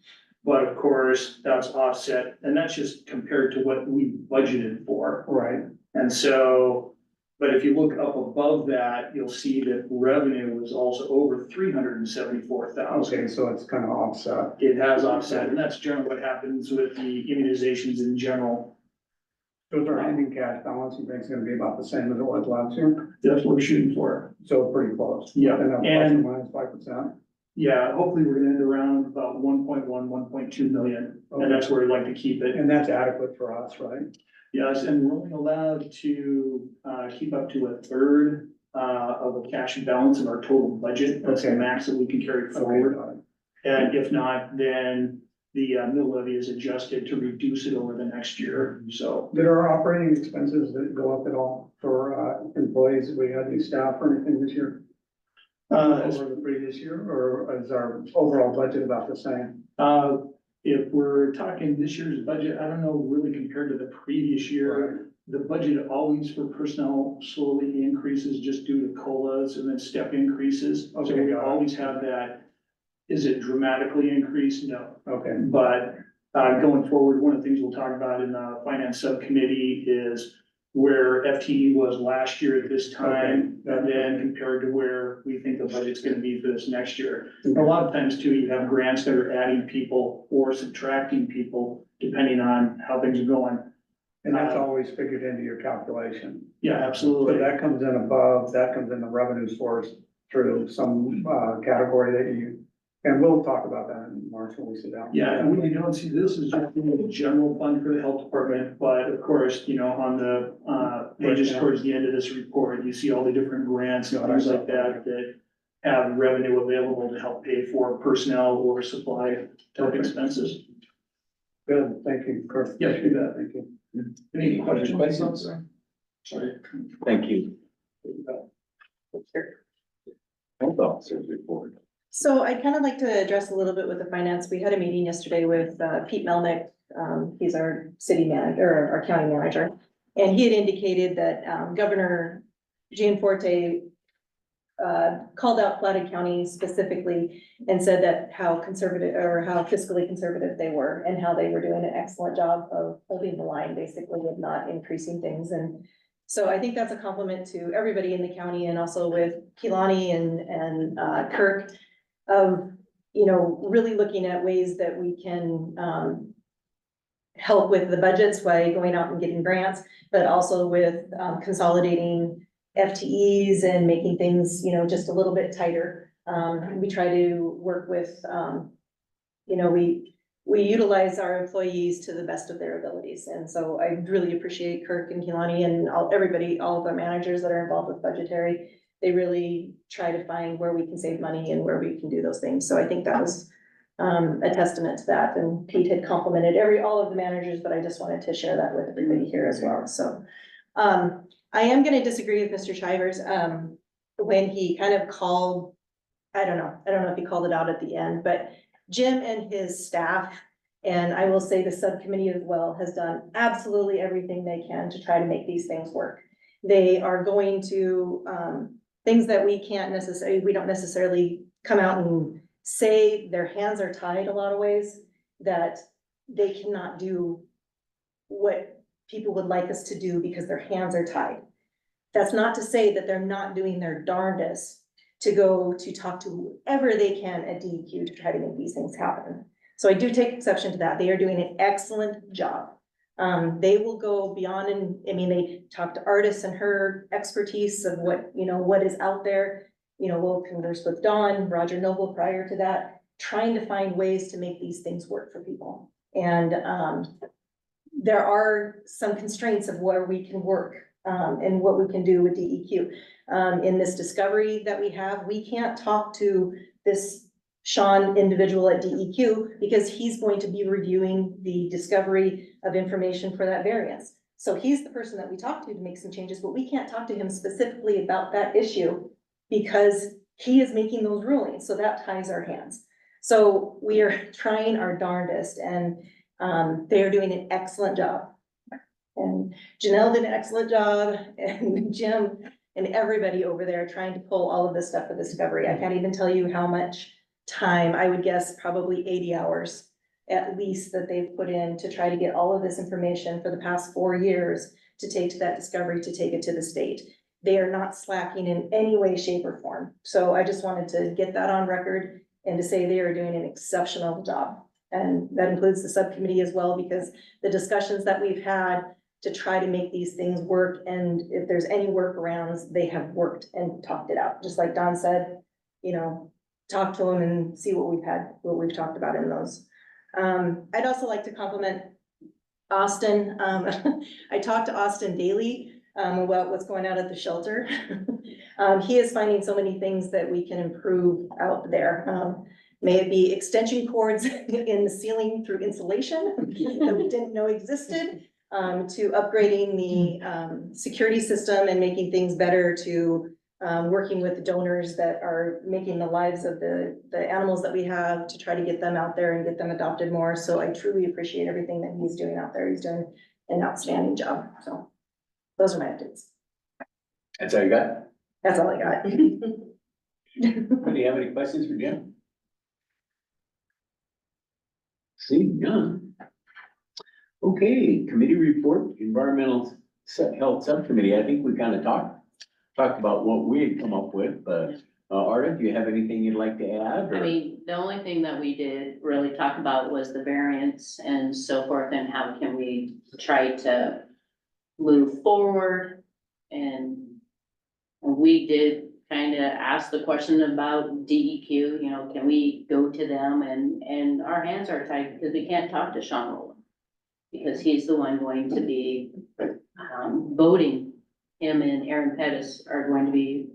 But of course, that's offset, and that's just compared to what we budgeted for. Right. And so, but if you look up above that, you'll see that revenue was also over 374,000. Okay, so it's kind of offset. It has offset, and that's generally what happens with the immunizations in general. So is our ending cash balance, you think it's gonna be about the same as it was last year? That's what we're shooting for. So pretty close. Yeah, And and- plus or minus 5%. Yeah, hopefully we're gonna end around about 1.2 million, and that's where we'd like to keep it. And that's adequate for us, right? Yes, and we're only allowed to keep up to a third of the cash balance of our total budget. That's the max that we can carry forward. And if not, then the mill levy is adjusted to reduce it over the next year, so. Did our operating expenses go up at all for employees? We had new staff or anything this year? Over the previous year, or is our overall budget about the same? If we're talking this year's budget, I don't know, really compared to the previous year, the budget always for personnel slowly increases just due to COLAs and then step increases. So we always have that. Is it dramatically increased? No. Okay. But going forward, one of the things we'll talk about in the finance subcommittee is where FTE was last year at this time, and then compared to where we think the budget's gonna be for this next year. A lot of times too, you have grants that are adding people or subtracting people, depending on how things are going. And that's always figured into your calculation. Yeah, So absolutely. that comes in above, that comes in the revenue source through some, category that you, and we'll talk about that in March when we sit down. Yeah, and what you don't see, this is just the general fund for the health department, but of course, you know, on the pages towards the end of this report, you see all the different grants and things like that that have revenue available to help pay for personnel or supply type expenses. Good, thank you, Kurt. Yes, you bet. Thank you. Any questions? Sorry. Thank you. Health officers report. So I'd kind of like to address a little bit with the finance. We had a meeting yesterday with Pete Melnick. He's our city manager, or our county manager. And he had indicated that Governor Gianforte called out Flathead County specifically and said that how conservative or how fiscally conservative they were and how they were doing an excellent job of holding the line, basically, of not increasing things. And so I think that's a compliment to everybody in the county and also with Keelani and Kirk of, you know, really looking at ways that we can help with the budgets by going out and getting grants, but also with consolidating FTEs and making things, you know, just a little bit tighter. We try to work with, you know, we utilize our employees to the best of their abilities. And so I really appreciate Kirk and Keelani and everybody, all of our managers that are involved with budgetary. They really try to find where we can save money and where we can do those things. So I think that was a testament to that. And Pete had complimented all of the managers, but I just wanted to share that with everybody here as well. So I am going to disagree with Mr. Shivers when he kind of called, I don't know if he called it out at the end, but Jim and his staff, and I will say the subcommittee as well, has done absolutely everything they can to try to make these things work. They are going to things that we don't necessarily come out and say. Their hands are tied a lot of ways, that they cannot do what people would like us to do because their hands are tied. That's not to say that they're not doing their darndest to go to talk to whoever they can at DEQ to try to make these things happen. So I do take exception to that. They are doing an excellent job. They will go beyond, and I mean, they talk to artists and her expertise of what, you know, what is out there. You know, we'll converse with Dawn, Roger Noble prior to that, trying to find ways to make these things work for people. And there are some constraints of where we can work and what we can do with DEQ. In this discovery that we have, we can't talk to this Sean individual at DEQ because he's going to be reviewing the discovery of information for that variance. So he's the person that we talk to make some changes, but we can't talk to him specifically about that issue because he is making those rulings. So that ties our hands. So we are trying our darndest, and they are doing an excellent job. And Janelle did an excellent job, and Jim and everybody over there trying to pull all of this stuff for discovery. I can't even tell you how much time, I would guess probably 80 hours at least, that they've put in to try to get all of this information for the past 4 years to take to that discovery, to take it to the state. They are not slacking in any way, shape, or form. So I just wanted to get that on record and to say they are doing an exceptional job. And that includes the subcommittee as well, because the discussions that we've had to try to make these things work, and if there's any workarounds, they have worked and talked it out. Just like Don said, you know, talk to them and see what we've talked about in those. I'd also like to compliment Austin. I talk to Austin daily about what's going on at the shelter. He is finding so many things that we can improve out there. May it be extension cords in the ceiling through insulation that we didn't know existed, to upgrading the security system and making things better, to working with donors that are making the lives of the animals that we have to try to get them out there and get them adopted more. So I truly appreciate everything that he's doing out there. He's doing an outstanding job. So those are my updates. That's all you got? That's all I got. Do you have any questions for Jim? Seeing none. Okay, committee report, environmental Health Subcommittee, I think we kind of talked about what we had come up with, but Arda, do you have anything you'd like to add? I mean, the only thing that we did really talk about was the variance and so forth, and how can we try to move forward. And we did kind of ask the question about DEQ, you know, can we go to them, and our hands are tied because we can't talk to Sean Rowland. Because he's the one going to be voting. Him and Aaron Pettis are going to be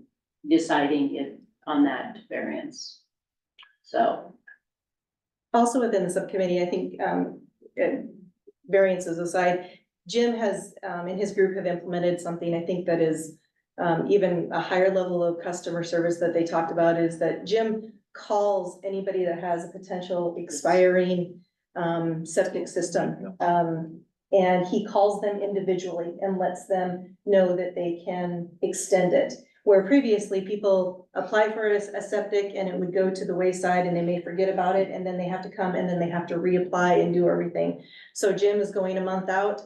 deciding if on that variance. So. Also within the subcommittee, I think, variances aside, Jim has, in his group have implemented something I think that is even a higher level of customer service that they talked about, is that Jim calls anybody that has a potential expiring septic system. And he calls them individually and lets them know that they can extend it. Where previously people apply for a septic and it would go to the wayside and they may forget about it, and then they have to come and then they have to reapply and do everything. So Jim is going a month out,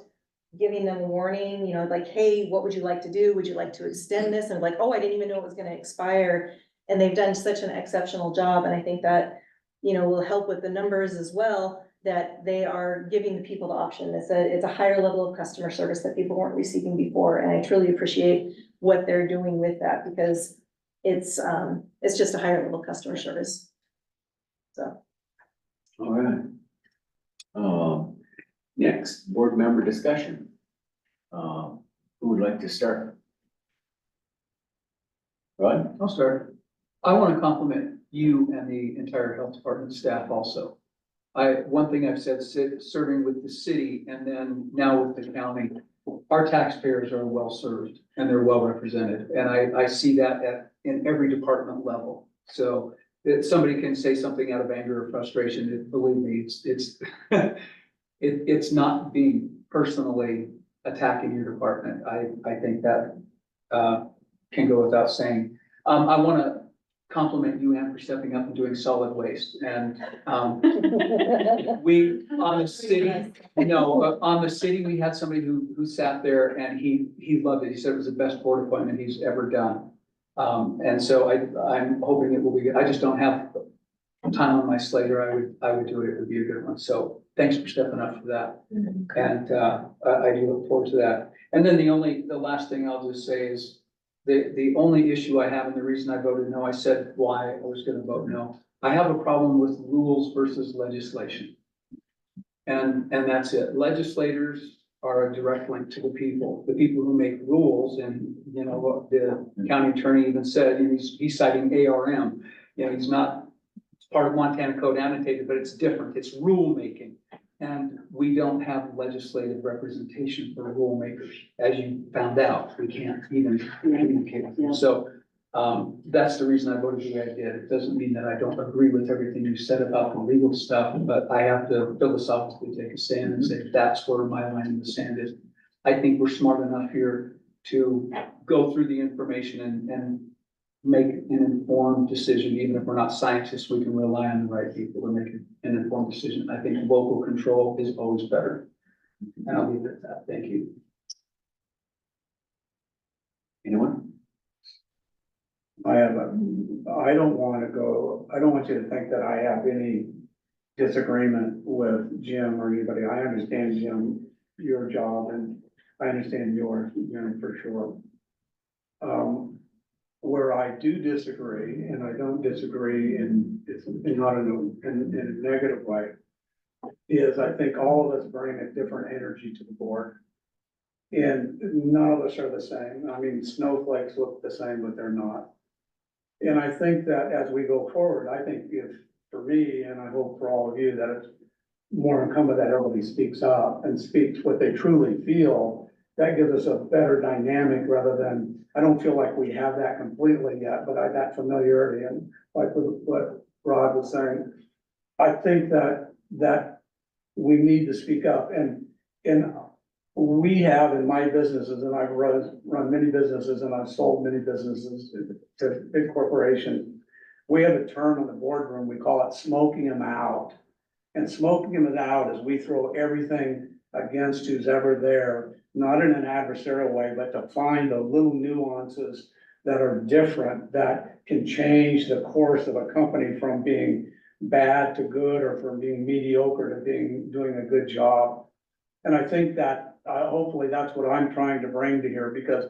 giving them a warning, you know, like, hey, what would you like to do? Would you like to extend this? And like, oh, I didn't even know it was gonna expire. And they've done such an exceptional job. And I think that, you know, will help with the numbers as well, that they are giving the people the option. It's a higher level of customer service that people weren't receiving before. And I truly appreciate what they're doing with that, because it's just a higher level of customer service. So. All right. Next, board member discussion. Who would like to start? Rod? I'll start. I want to compliment you and the entire health department staff also. One thing I've said, serving with the city and then now with the county, our taxpayers are well served and they're well represented. And I see that in every department level. So that somebody can say something out of anger or frustration, believe me, it's not being personally attacking your department. I think that can go without saying. I want to compliment you, Ann, for stepping up and doing solid waste. And we, on the city, on the city, we had somebody who sat there and he loved it. He said it was the best board appointment he's ever done. And so I'm hoping it will be good. I just don't have time on my slate, or I would do it. It would be a good one. So thanks for stepping up for that. And I do look forward to that. And then the last thing I'll just say is, the only issue I have, and the reason I voted no, I said why I was gonna vote no. I have a problem with rules versus legislation. And that's it. Legislators are a direct link to the people who make rules. And, you know, what the county attorney even said, and he's citing ARM, you know, he's not, it's part of Montana Code Annotated, but it's different. It's rulemaking. And we don't have legislative representation for rulemakers. As you found out, we can't even communicate with them. So that's the reason I voted the way I did. It doesn't mean that I don't agree with everything you said about the legal stuff, but I have to philosophically take a stand and say that's where my line in the sand is. I think we're smart enough here to go through the information and make an informed decision. Even if we're not scientists, we can rely on the right people to make an informed decision. I think local control is always better. And I'll leave it at that. Thank you. Anyone? I don't want you to think that I have any disagreement with Jim or anybody. I understand, Jim, your job, and I understand yours, Jim, for sure. Where I do disagree, and I don't disagree it's not in a negative way, is I think all of us bring a different energy to the board. And none of us are the same. I mean, snowflakes look the same, but they're not. And I think that as we go forward, I think if, for me, and I hope for all of you, that it's more incumbent that everybody speaks up and speaks what they truly feel. That gives us a better dynamic rather than, I don't feel like we have that completely yet, but that familiarity, and like what Rod was saying, I think that we need to speak up. And we have in my businesses, and I've run many businesses and I've sold many businesses to big corporations. We have a term in the boardroom, we call it smoking them out. And smoking them out is we throw everything against who's ever there, not in an adversarial way, but to find the little nuances that are different, that can change the course of a company from being bad to good, or from being mediocre to doing a good job. And I think that, hopefully that's what I'm trying to bring to here, because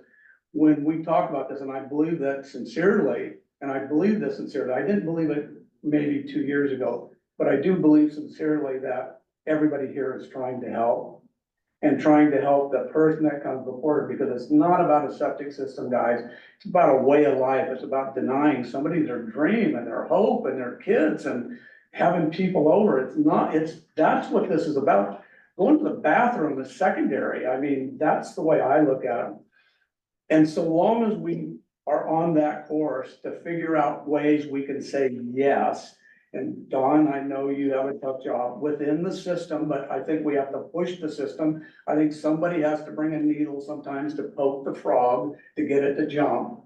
when we talk about this, and I believe that sincerely, and I believe this sincerely, I didn't believe it maybe 2 years ago, but I do believe sincerely that everybody here is trying to help. And trying to help the person that comes before it, because it's not about a septic system, guys. It's about a way of life. It's about denying somebody their dream and their hope and their kids and having people over. That's what this is about. Going to the bathroom is secondary. I mean, that's the way I look at it. And so long as we are on that course to figure out ways we can say yes. And Don, I know you have a tough job within the system, but I think we have to push the system. I think somebody has to bring a needle sometimes to poke the frog to get it to jump.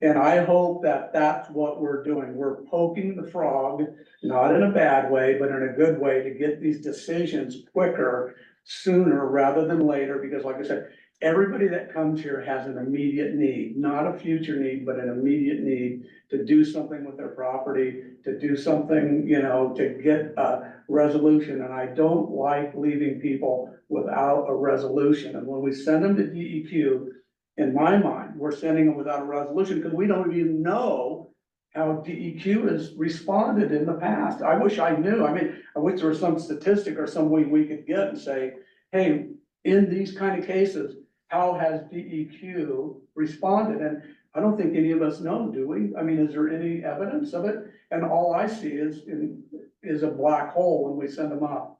And I hope that that's what we're doing. We're poking the frog, not in a bad way, but in a good way, to get these decisions quicker, sooner rather than later. Because like I said, everybody that comes here has an immediate need, not a future need, but an immediate need to do something with their property, to do something, to get a resolution. And I don't like leaving people without a resolution. And when we send them to DEQ, in my mind, we're sending them without a resolution because we don't even know how DEQ has responded in the past. I wish I knew. I mean, I wish there was some statistic or some way we could get and say, hey, in these kind of cases, how has DEQ responded? And I don't think any of us know, do we? I mean, is there any evidence of it? And all I see is a black hole when we send them up.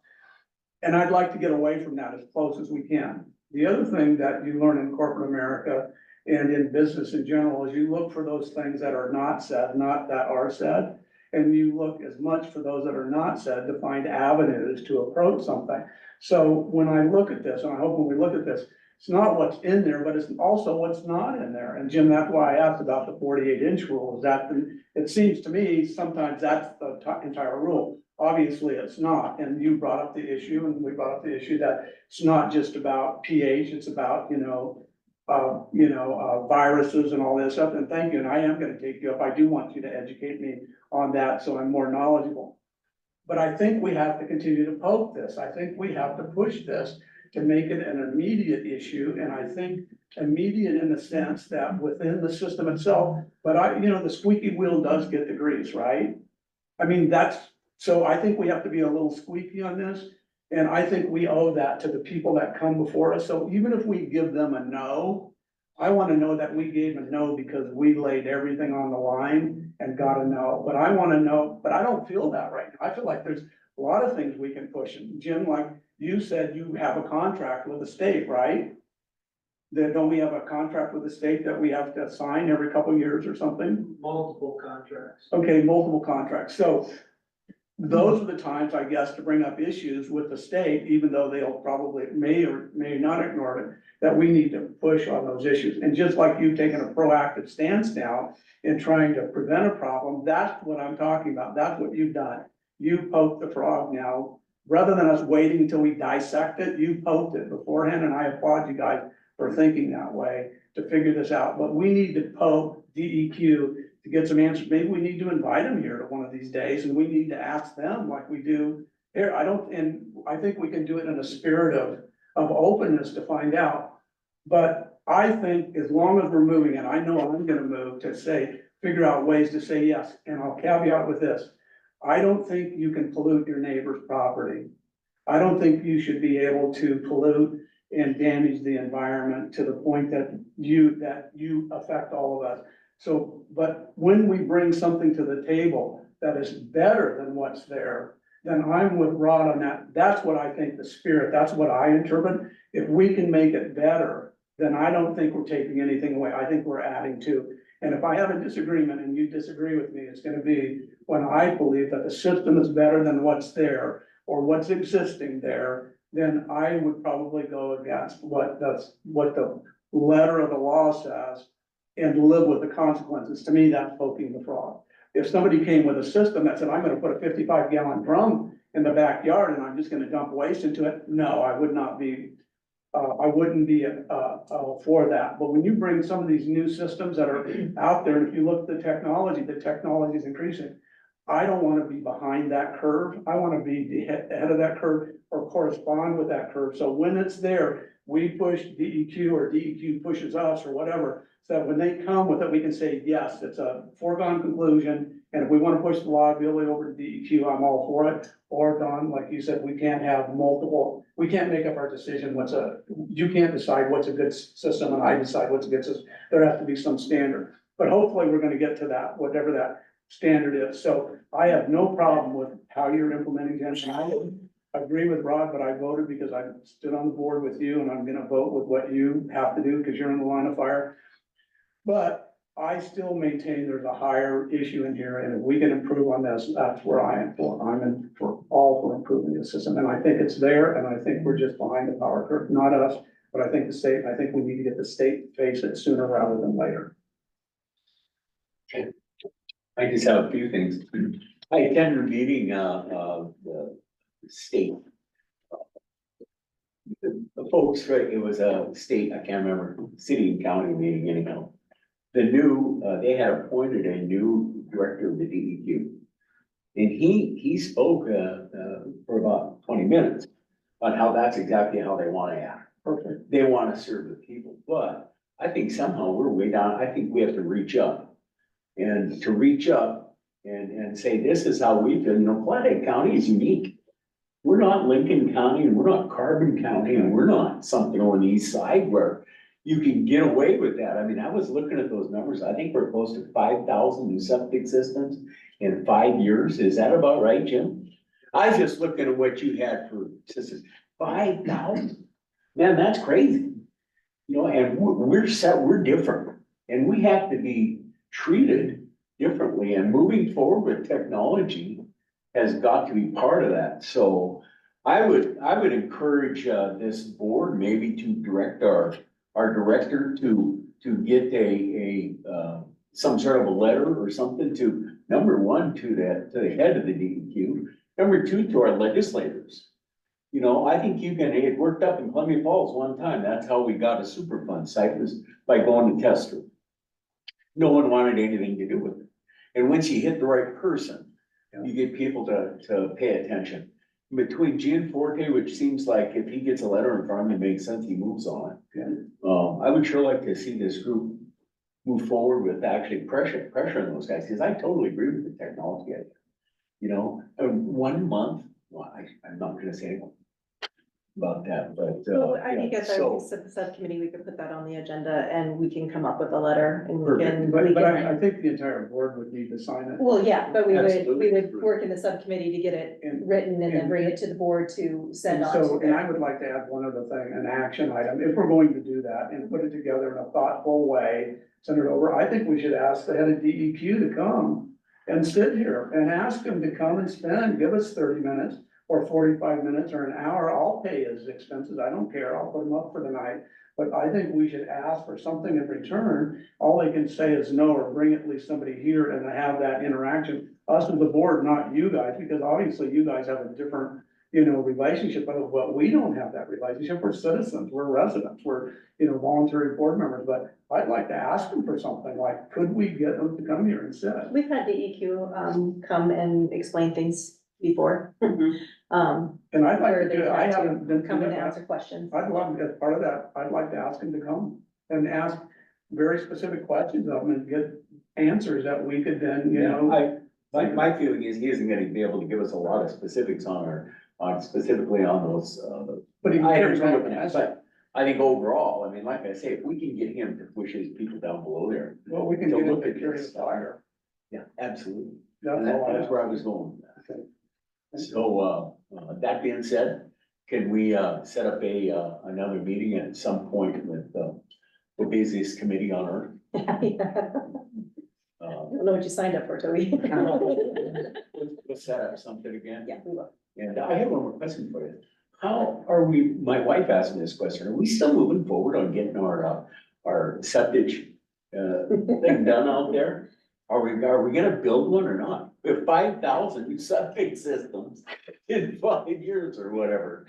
And I'd like to get away from that as close as we can. The other thing that you learn in corporate America and in business in general is you look for those things that are not said, not that are said. And you look as much for those that are not said to find avenues to approach something. So when I look at this, and I hope when we look at this, it's not what's in there, but it's also what's not in there. And Jim, that's why I asked about the 48-inch rule. Is that it seems to me sometimes that's the entire rule. Obviously, it's not. And you brought up the issue, and we brought up the issue that it's not just about pH. It's about viruses and all this stuff. And thank you. And I am going to take you up. I do want you to educate me on that so I'm more knowledgeable. But I think we have to continue to poke this. I think we have to push this to make it an immediate issue. And I think immediate in the sense that within the system itself, but the squeaky wheel does get the grease, right? I mean, so I think we have to be a little squeaky on this. And I think we owe that to the people that come before us. So even if we give them a no, I want to know that we gave a no because we laid everything on the line and got a no. But I want to know, but I don't feel that right now. I feel like there's a lot of things we can push. And Jim, like you said, you have a contract with the state, right? Don't we have a contract with the state that we have to sign every couple of years or something? Multiple contracts. Okay, multiple contracts. So those are the times, I guess, to bring up issues with the state, even though they'll probably may or may not ignore it, that we need to push on those issues. And just like you've taken a proactive stance now in trying to prevent a problem, that's what I'm talking about. That's what you've done. You poked the frog now. Rather than us waiting until we dissect it, you poked it beforehand, and I applaud you guys for thinking that way to figure this out. But we need to poke DEQ to get some answers. Maybe we need to invite them here to one of these days, and we need to ask them like we do here. And I think we can do it in a spirit of openness to find out. But I think as long as we're moving, and I know I'm gonna move to figure out ways to say yes, and I'll caveat with this. I don't think you can pollute your neighbor's property. I don't think you should be able to pollute and damage the environment to the point that you affect all of us. So, but when we bring something to the table that is better than what's there, then I'm with Rod on that. That's what I think the spirit, that's what I interpret. If we can make it better, then I don't think we're taking anything away. I think we're adding to. And if I have a disagreement and you disagree with me, it's gonna be when I believe that the system is better than what's there or what's existing there, then I would probably go against what the letter of the law says and live with the consequences. To me, that's poking the frog. If somebody came with a system that said, I'm gonna put a 55-gallon drum in the backyard and I'm just gonna dump waste into it, no, I would not be I wouldn't be, for that. But when you bring some of these new systems that are out there, and if you look at the technology is increasing. I don't wanna be behind that curve. I wanna be ahead of that curve or correspond with that curve. So when it's there, we push DEQ or DEQ pushes us or whatever. So that when they come with it, we can say, yes, it's a foregone conclusion. And if we wanna push the liability over to DEQ, I'm all for it. Or Don, like you said, we can't have multiple, we can't make up our decision you can't decide what's a good system and I decide what's a good system. There has to be some standard. But hopefully we're gonna get to that, whatever that standard is. So I have no problem with how you're implementing this. I agree with Rod, but I voted because I stood on the board with you and I'm gonna vote with what you have to do because you're in the line of fire. But I still maintain there's a higher issue in here, and if we can improve on this, that's where I am for. I'm in for improving the system, and I think it's there, and I think we're just behind the power curve, not us, but I think the state, I think we need to get the state to face it sooner rather than later. I just have a few things. I attended a meeting, the state. The folks, right, it was a state, I can't remember, city and county meeting anyhow. The new, they had appointed a new director of the DEQ. And he spoke, for about 20 minutes on how that's exactly how they want to act. Perfect. They want to serve the people, but I think somehow we're way down. I think we have to reach up. And to reach up and say, this is how we feel, Flathead County is unique. We're not Lincoln County and we're not Carbon County and we're not something on the east side where you can get away with that. I mean, I was looking at those numbers. I think we're close to 5,000 new septic systems in 5 years. Is that about right, Jim? I was just looking at what you had for systems. 5,000? Man, that's crazy. And we're different and we have to be treated differently, and moving forward with technology has got to be part of that. So I would encourage this board maybe to direct our director to get some sort of a letter or something to, number one, to the head of the DEQ, number two, to our legislators. I think it worked up in Columbia Falls one time. That's how we got a Superfund site, was by going to Tester. No one wanted anything to do with it. And once you hit the right person, you get people to pay attention. Between Gianforte, which seems like if he gets a letter in front of him, it makes sense, he moves on it. I would sure like to see this group move forward with actually pressuring those guys, because I totally agree with the technology idea. 1 month, well, I'm not gonna say anything about that, but. So I think as so- our subcommittee, we could put that on the agenda and we can come up with a letter and we Perfect. can. But I think the entire board would need to sign it. Well, yeah, but we Absolutely. would work in the subcommittee to get it And- written and then and- bring it to the board to send on. So, to and them. I would like to add one other thing, an action item, if we're going to do that and put it together in a thoughtful way, send it over. I think we should ask the head of DEQ to come and sit here and ask him to come and give us 30 minutes or 45 minutes or an hour. I'll pay his expenses. I don't care. I'll put him up for the night. But I think we should ask for something in return. All they can say is no, or bring at least somebody here and have that interaction. Us as the board, not you guys, because obviously you guys have a different, relationship, but we don't have that relationship. We're citizens, we're residents, we're, voluntary board members. But I'd like to ask them for something like, could we get them to come here and sit? We've had the EQ, come and explain things before. And I'd like Where to they do it. I had to haven't been. come and answer questions. I'd love, as part of that, I'd like to ask him to come and ask very specific questions of him and get answers that we could then, My feeling is he isn't gonna be able to give us a lot of specifics specifically on those, But he can items carry we're back looking an at. essay. But I think overall, like I say, if we can get him to push his people down below there. Well, we can to get him look to at carry the this. fire. Yeah, absolutely. That's all I That's have. where I was going with that. Okay. So, that being said, can we, set up another meeting at some point with, the busiest committee on earth? I don't know what you signed up for, Toby. We'll set up something again. Yeah, we will. And I have one more question for you. How are we, my wife asked me this question, are we still moving forward on getting our septic, thing done out there? Are we gonna build one or not? We have 5,000 septic systems in 5 years or whatever.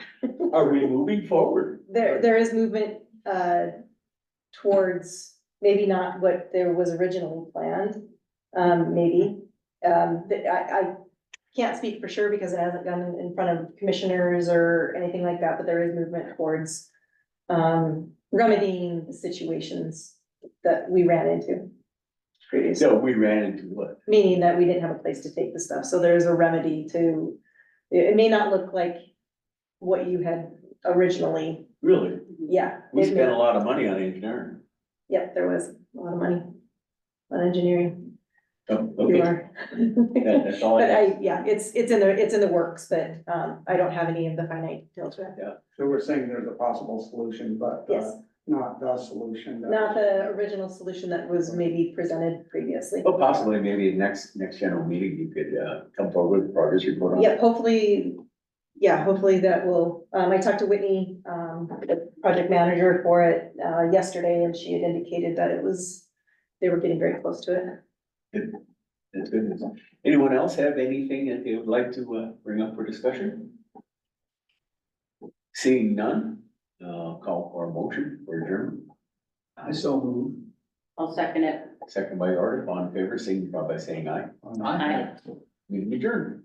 Are we moving forward? There is movement, towards maybe not what there was originally planned, maybe. I can't speak for sure because it hasn't gone in front of commissioners or anything like that, but there is movement towards, remedying the situations that we ran into previously. So we ran into what? Meaning that we didn't have a place to take the stuff, so there's a remedy to, it may not look like what you had originally, Really? yeah. We it may- spent a lot of money on engineering. Yep, there was a lot of money on engineering. Oh, You okay. are. That's all I But have. yeah, it's in the works, but, I don't have any of the finite details yet. So we're saying there's a possible solution, but Yes, not the solution. not the original solution that was maybe presented previously. Well, possibly maybe next general meeting, you could, come forward with a progress report on. Yep, hopefully, yeah, hopefully that will, I talked to Whitney, the project manager for it, yesterday, and she had indicated that they were getting very close to it. That's good. Anyone else have anything that they would like to, bring up for discussion? Seeing none, call for a motion for adjournment. I so move. I'll second it. Second by Art, all in favor, signify by saying aye. Aye. Meeting adjourned.